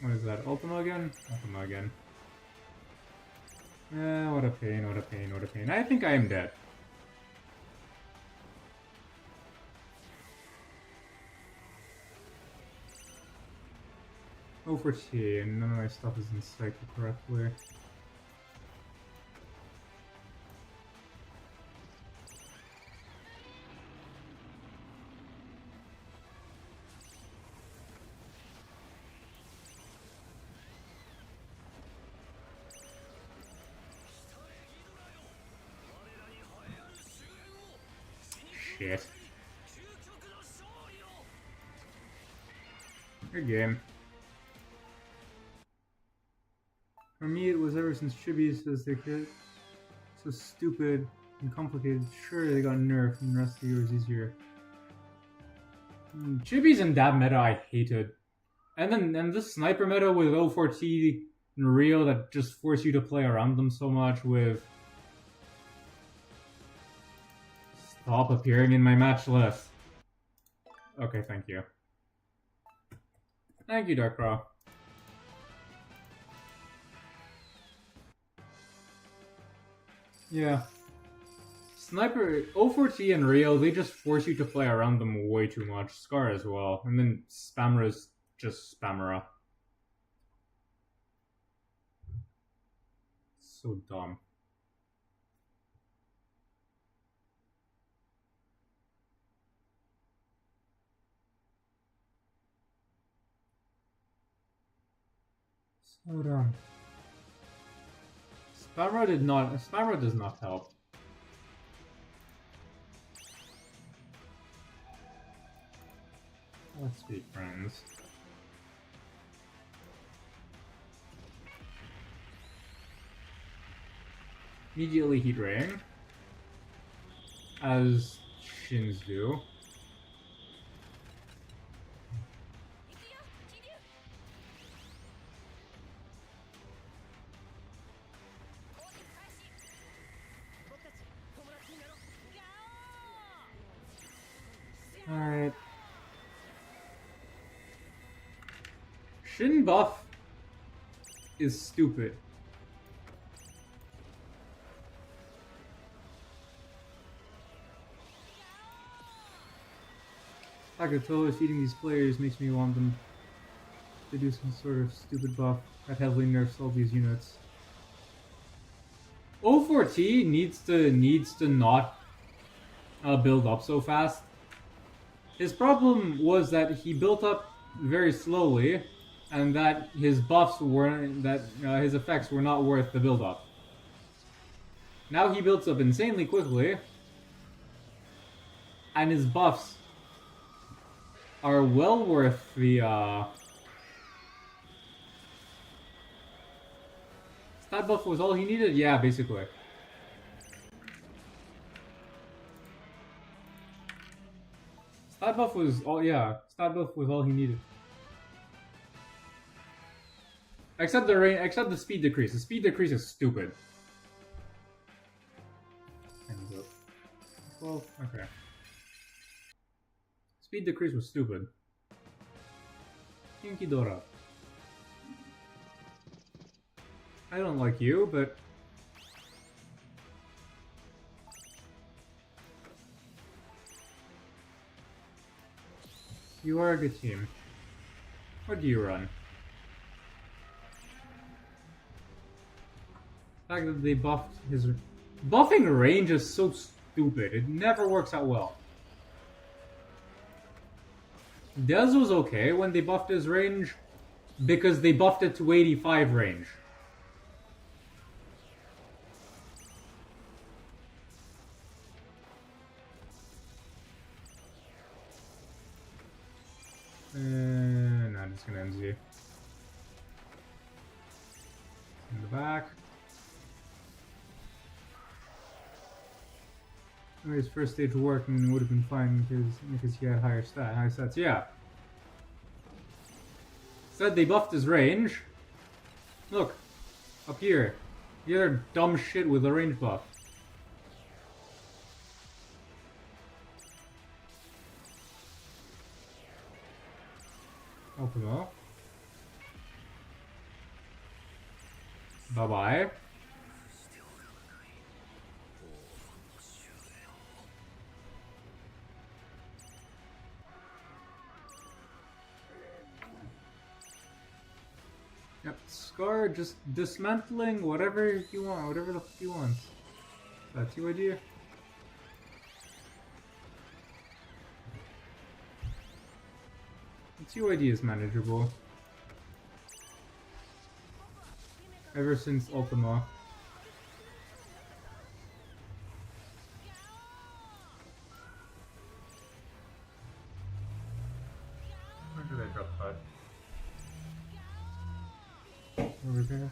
What is that? Ultima again? Ultima again. What a pain, what a pain, what a pain. I think I am dead. Oh, for T, and none of my stuff is inspected correctly. Shit. Good game. For me, it was ever since Chibi says they could. So stupid and complicated. Sure, they got nerfed, and the rest of the year was easier. Chibis and that meta I hated. And this sniper meta with O4T and Rio that just force you to play around them so much with... Stop appearing in my match list. Okay, thank you. Thank you, Darkraw. Yeah. Sniper, O4T and Rio, they just force you to play around them way too much. Scar as well. And then Spammera's just Spammera. So dumb. So dumb. Spammera does not help. Let's be friends. Immediately Heat Raying, as Shins do. Alright. Shin buff is stupid. Takatoa feeding these players makes me want them to do some sort of stupid buff that heavily nerfs all these units. O4T needs to not build up so fast. His problem was that he built up very slowly, and that his buffs weren't his effects were not worth the build up. Now he builds up insanely quickly, and his buffs are well worth the stat buff was all he needed? Yeah, basically. Stat buff was all he needed. Except the speed decrease. The speed decrease is stupid. Well, okay. Speed decrease was stupid. Kinkidora. I don't like you, but... You are a good team. What do you run? The fact that they buffed his... Buffing range is so stupid. It never works out well. Dez was okay when they buffed his range because they buffed it to 85 range. No, I'm just gonna MZ. In the back. His first stage working would have been fine because he had high stats. Yeah. Said they buffed his range. Look, up here. The other dumb shit with the range buff. Ultimo. Bye-bye. Yep, Scar just dismantling whatever you want, whatever the fuck you want. That's your idea? It's your idea is manageable. Ever since Ultima. Where did I drop that? Over there?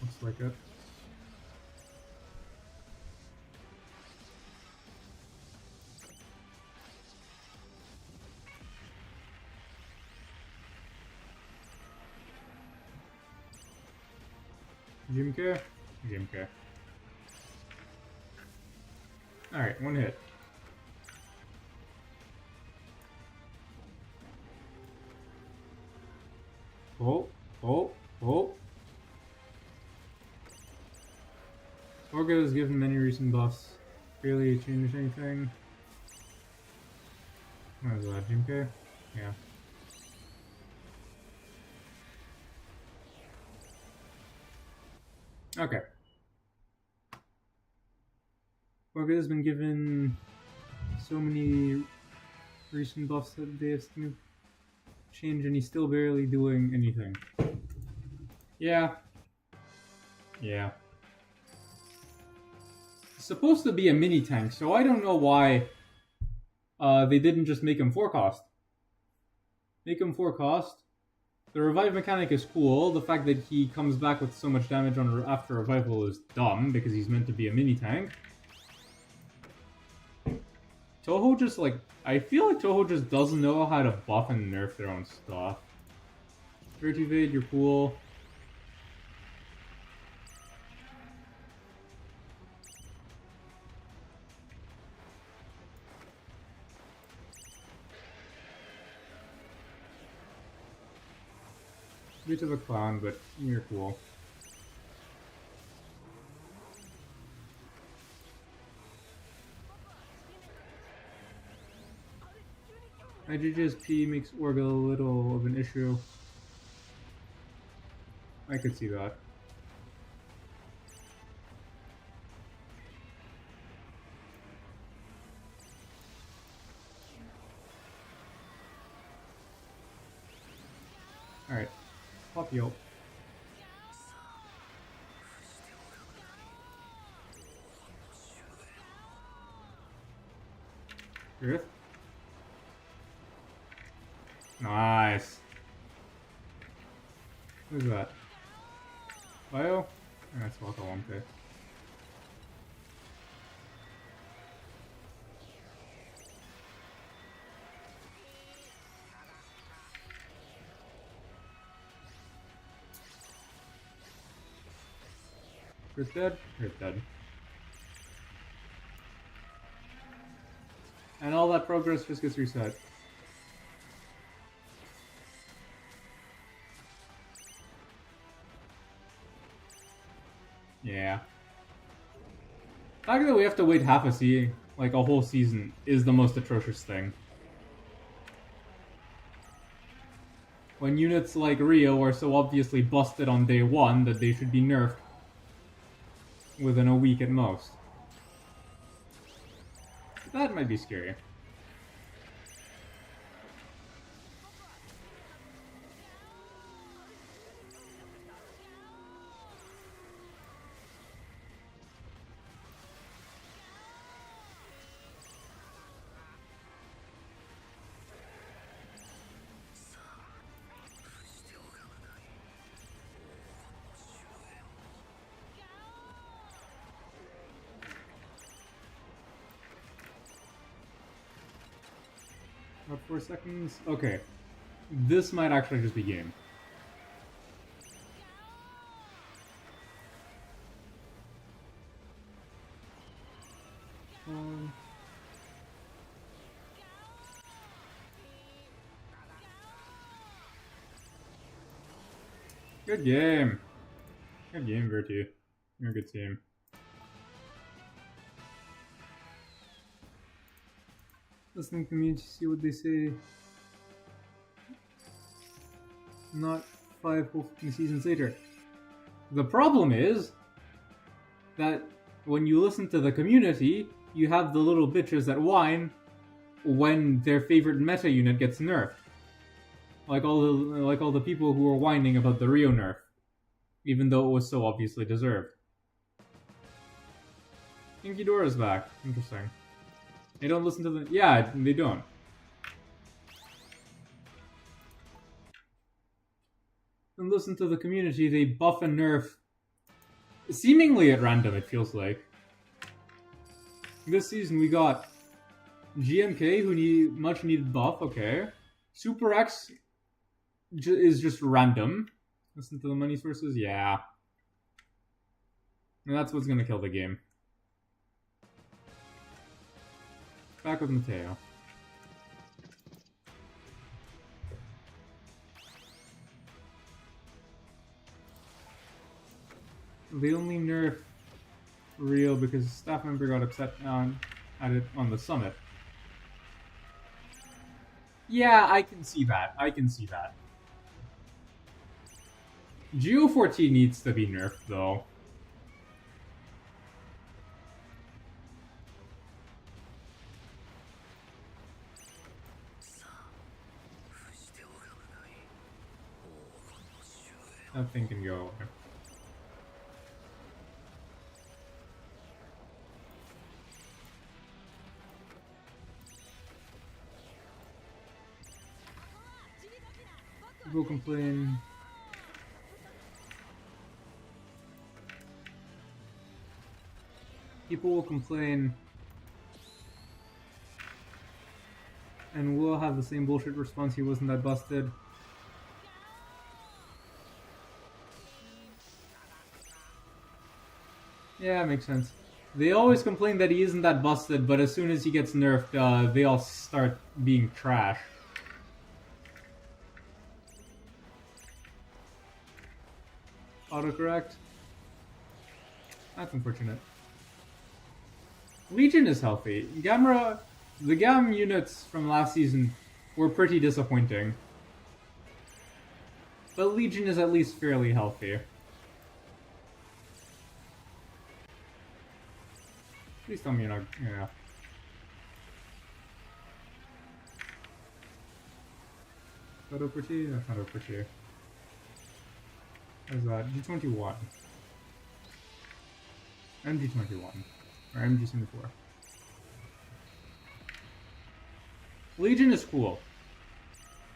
Looks like it. Jimke? Jimke. Alright, one hit. Oh. Orga was given many recent buffs. Really changed anything? What was that, Jimke? Yeah. Okay. Orga has been given so many recent buffs that they have to change, and he's still barely doing anything. Yeah. Yeah. It's supposed to be a mini tank, so I don't know why they didn't just make him 4 cost. Make him 4 cost. The revive mechanic is cool. The fact that he comes back with so much damage on after revival is dumb because he's meant to be a mini tank. Toho just like I feel like Toho just doesn't know how to buff and nerf their own stuff. Spirit Evade, you're cool. Bit of a clown, but you're cool. IGG's P makes Orga a little of an issue. I could see that. Alright. Pop you. Earth. Nice. Who's that? Bio? That's what I want to. Chris dead? Chris dead. And all that progress just gets reset. Yeah. The fact that we have to wait half a season, like a whole season, is the most atrocious thing. When units like Rio are so obviously busted on day 1 that they should be nerfed within a week at most. That might be scary. About 4 seconds. Okay. This might actually just be game. Good game. Good game, Virtue. You're a good team. Listening to me to see what they say. Not 5 whole seasons later. The problem is that when you listen to the community, you have the little bitches that whine when their favorite meta unit gets nerfed. Like all the people who were whining about the Rio nerf, even though it was so obviously deserved. Inkidora's back. Interesting. They don't listen to the... Yeah, they don't. And listen to the community, they buff and nerf seemingly at random, it feels like. This season we got GMK, who need much needed buff, okay. Super X is just random. Listen to the money sources, yeah. And that's what's gonna kill the game. Back with Mateo. They only nerf Rio because a staff member got upset at it on the summit. Yeah, I can see that. I can see that. Geo 14 needs to be nerfed, though. That thing can go away. People complain. People will complain. And we'll have the same bullshit response, he wasn't that busted. Yeah, makes sense. They always complain that he isn't that busted, but as soon as he gets nerfed, they all start being trash. Autocorrect. That's unfortunate. Legion is healthy. Gamera, the Gam units from last season were pretty disappointing. But Legion is at least fairly healthy. Please tell me you're not... Yeah. Is that OPT? That's not OPT. What is that? G21. MG21. Or MG74. Legion is cool.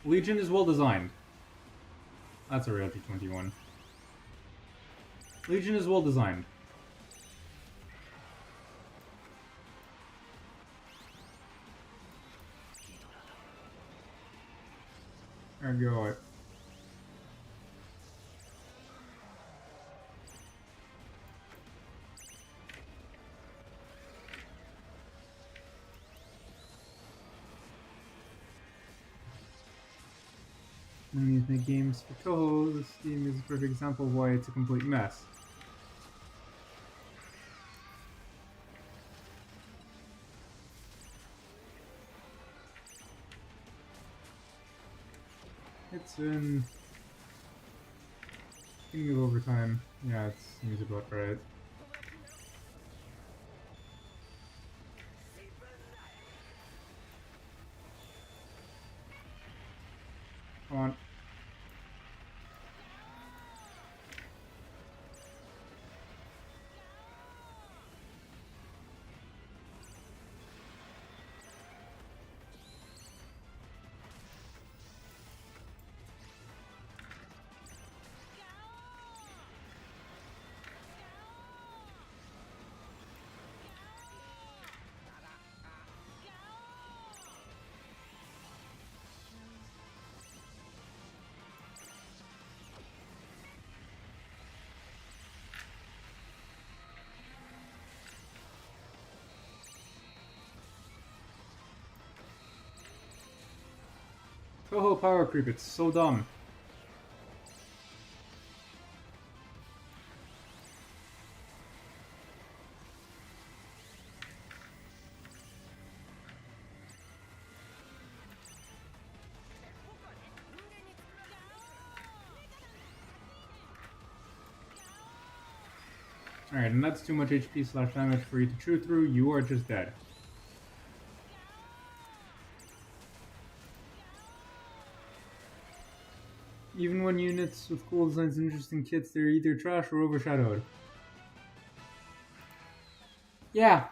Legion is well designed. That's a real G21. Legion is well designed. There we go. When you make games for Toho, this game is a perfect example of why it's a complete mess. It's in beginning of overtime. Yeah, it seems about right. Come on. Toho power creep, it's so dumb. Alright, and that's too much HP / damage for you to chew through. You are just dead. Even when units with cool designs and interesting kits, they're either trash or overshadowed. Yeah.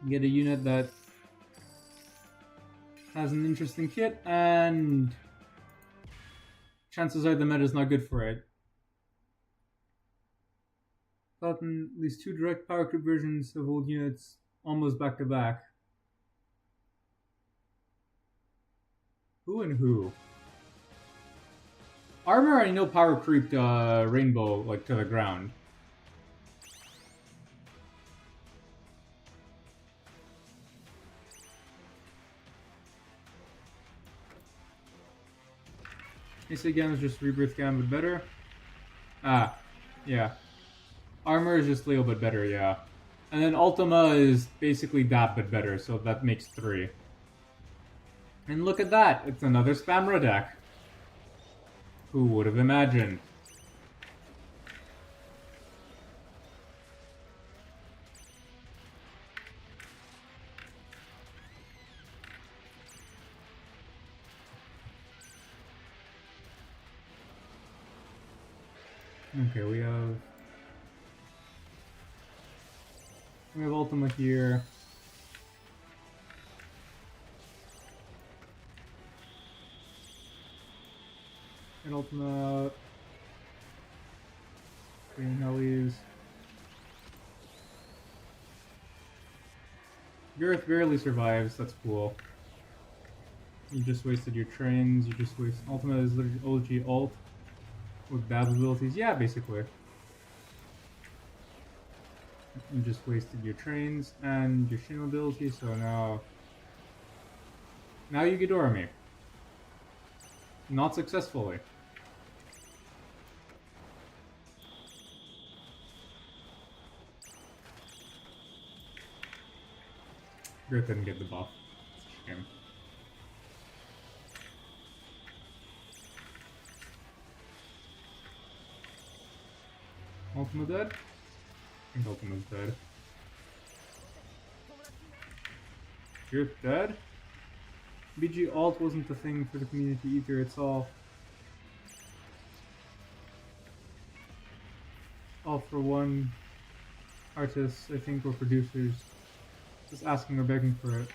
You get a unit that has an interesting kit, and chances are the meta is not good for it. Gotten at least 2 direct power creep versions of old units almost back to back. Who and who? Armor, I know power creeped Rainbow like to the ground. Ace again is just Rebirth Gambit better. Ah, yeah. Armor is just Leo but better, yeah. And then Ultima is basically that but better, so that makes 3. And look at that, it's another Spamra deck. Who would have imagined? Okay, we have Ultima here. And Ultima. Green Hellies. Girth barely survives, that's cool. You just wasted your trains, you just waste. Ultima is literally OG ult with dab abilities. Yeah, basically. You just wasted your trains and your Shin ability, so now you Ghidorah me. Not successfully. Girth didn't get the buff. It's a shame. Ultima dead? I think Ultima's dead. Girth dead? BG alt wasn't the thing for the community either, it's all for one artists, I think, or producers. Just asking or begging for it.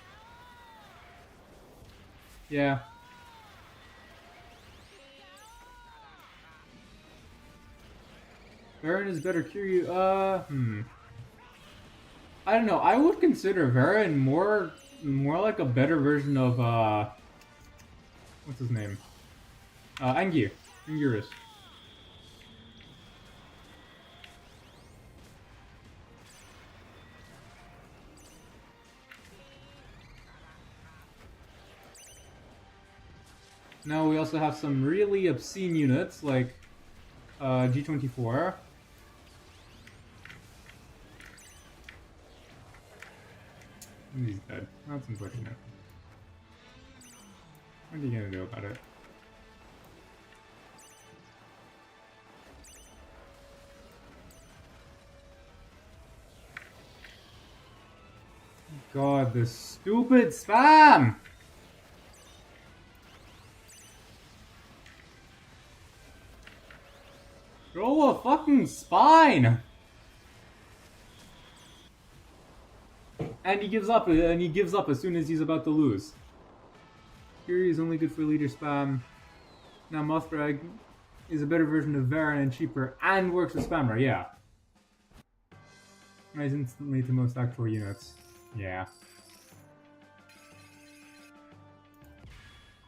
Yeah. Baron is better Kiryu. I don't know. I would consider Baron more like a better version of what's his name? Anguirus. Now we also have some really obscene units like G24. He's dead. That's unfortunate. What are you gonna do about it? God, this stupid spam! Grow a fucking spine! And he gives up, as soon as he's about to lose. Fury is only good for leader spam. Now Mothbrag is a better version of Varan and cheaper, and works with Spammer, yeah. Rise instantly to most actual units. Yeah.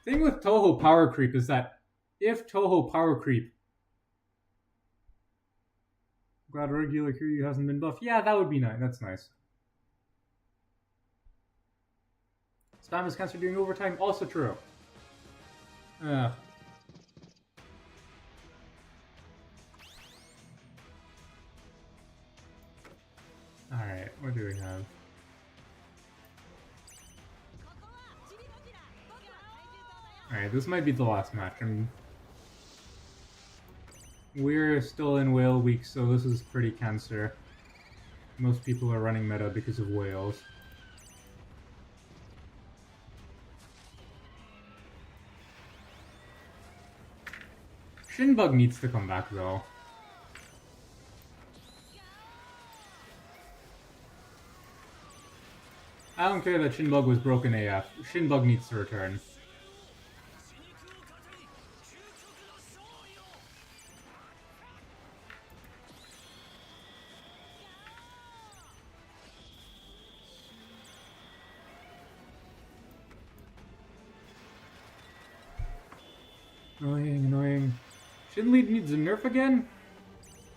Thing with Toho Power Creep is that if Toho Power Creep, glad regular Kiryu hasn't been buffed. Yeah, that would be nice. That's nice. Spam is cancer during overtime, also true. Ugh. Alright, what do we have? Alright, this might be the last match. We're still in whale week, so this is pretty cancer. Most people are running meta because of whales. Shinbug needs to come back though. I don't care that Shinbug was broken AF. Shinbug needs to return. Annoying, annoying. Shinlead needs a nerf again?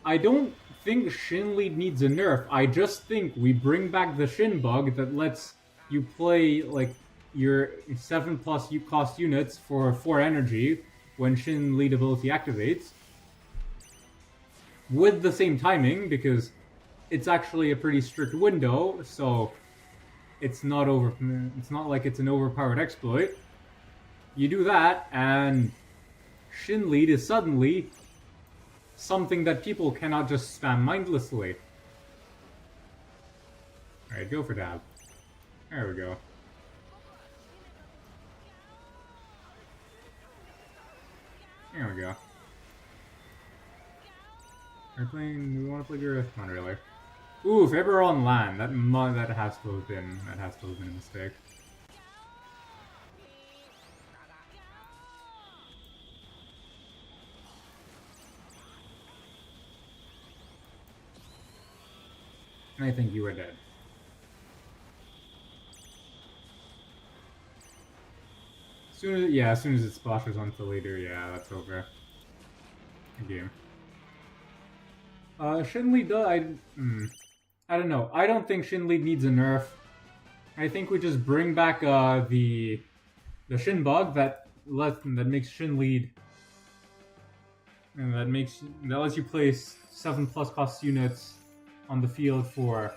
I don't think Shinlead needs a nerf. I just think we bring back the Shinbug that lets you play like your 7+ cost units for 4 energy when Shinlead ability activates. With the same timing, because it's actually a pretty strict window, so it's not like it's an overpowered exploit. You do that, and Shinlead is suddenly something that people cannot just spam mindlessly. Alright, go for dab. There we go. There we go. We're playing. Do we want to play Gareth? Not really. Ooh, if ever on land, that has to have been a mistake. I think you are dead. As soon as it splashes onto the leader, yeah, that's over. Good game. Shinlead I don't know. I don't think Shinlead needs a nerf. I think we just bring back the Shinbug that makes Shinlead and that lets you place 7+ cost units on the field for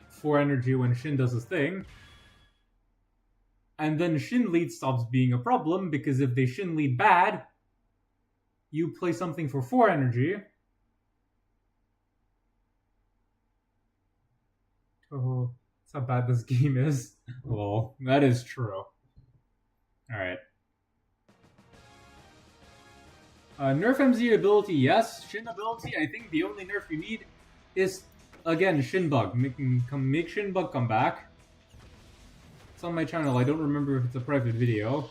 4 energy when Shin does his thing. And then Shinlead stops being a problem, because if they Shinlead bad, you play something for 4 energy. Oh, that's how bad this game is. Lol, that is true. Alright. Nerf MZ ability, yes. Shin ability, I think the only nerf you need is, again, Shinbug. Make Shinbug come back. It's on my channel. I don't remember if it's a private video.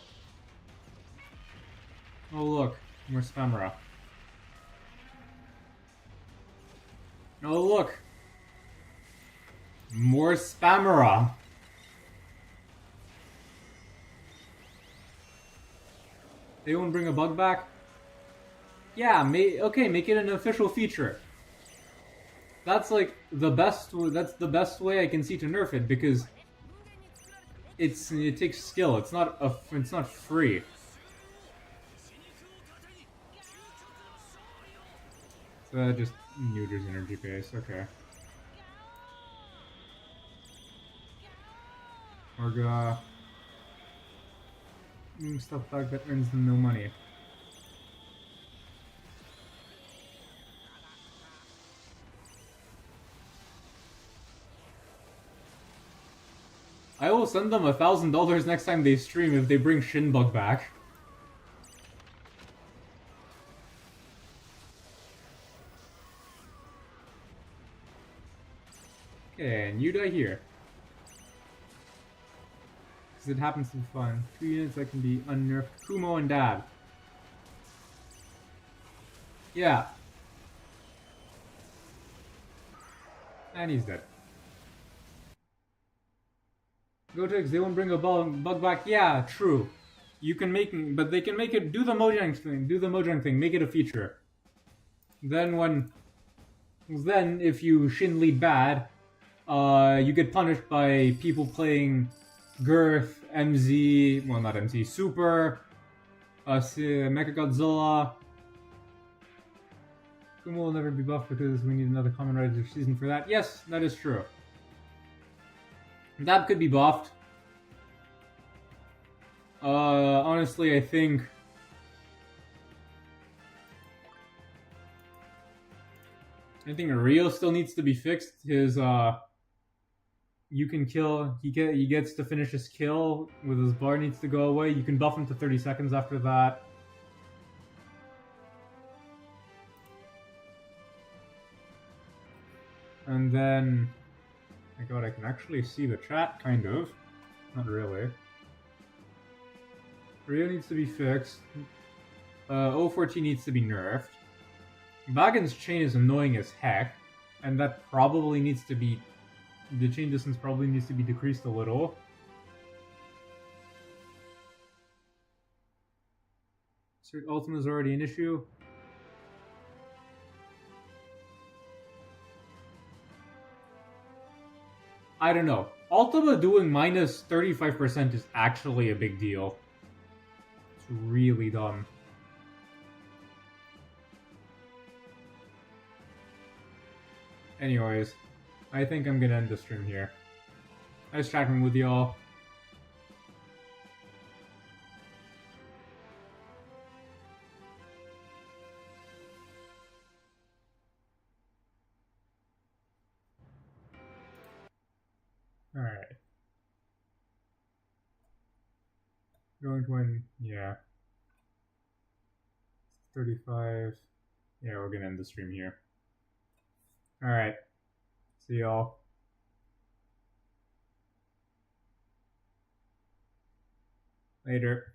Oh look, more Spamera. Oh look, more Spamera. They won't bring a bug back? Yeah, okay, make it an official feature. That's like the best. That's the best way I can see to nerf it, because it takes skill. It's not free. So that just neuters energy base. Okay. Orga. Stuff back that earns them no money. I will send them $1,000 next time they stream if they bring Shinbug back. Okay, and you die here. Because it happens to be fun. 2 units that can be unnerfed. Kumo and Dad. Yeah. And he's dead. Gotex, they won't bring a bug back. Yeah, true. You can make, but they can make it. Do the Mojang thing. Do the Mojang thing. Make it a feature. Then if you Shin lead bad, you get punished by people playing Girth, MZ, well, not MZ, Super, Mecha Godzilla. Kuma will never be buffed because we need another Kamen Rider season for that. Yes, that is true. That could be buffed. Honestly, I think Rio still needs to be fixed. His you can kill. He gets to finish his kill with his bar needs to go away. You can buff him to 30 seconds after that. And then, my god, I can actually see the chat, kind of. Not really. Rio needs to be fixed. 014 needs to be nerfed. Bagon's chain is annoying as heck, and that probably needs to be... The chain distance probably needs to be decreased a little. Cert Ultima is already an issue. I don't know. Ultima doing minus 35% is actually a big deal. It's really dumb. Anyways, I think I'm gonna end the stream here. Nice chatting with y'all. Alright. Going to win, yeah. 35. Yeah, we're gonna end the stream here. Alright. See y'all. Later.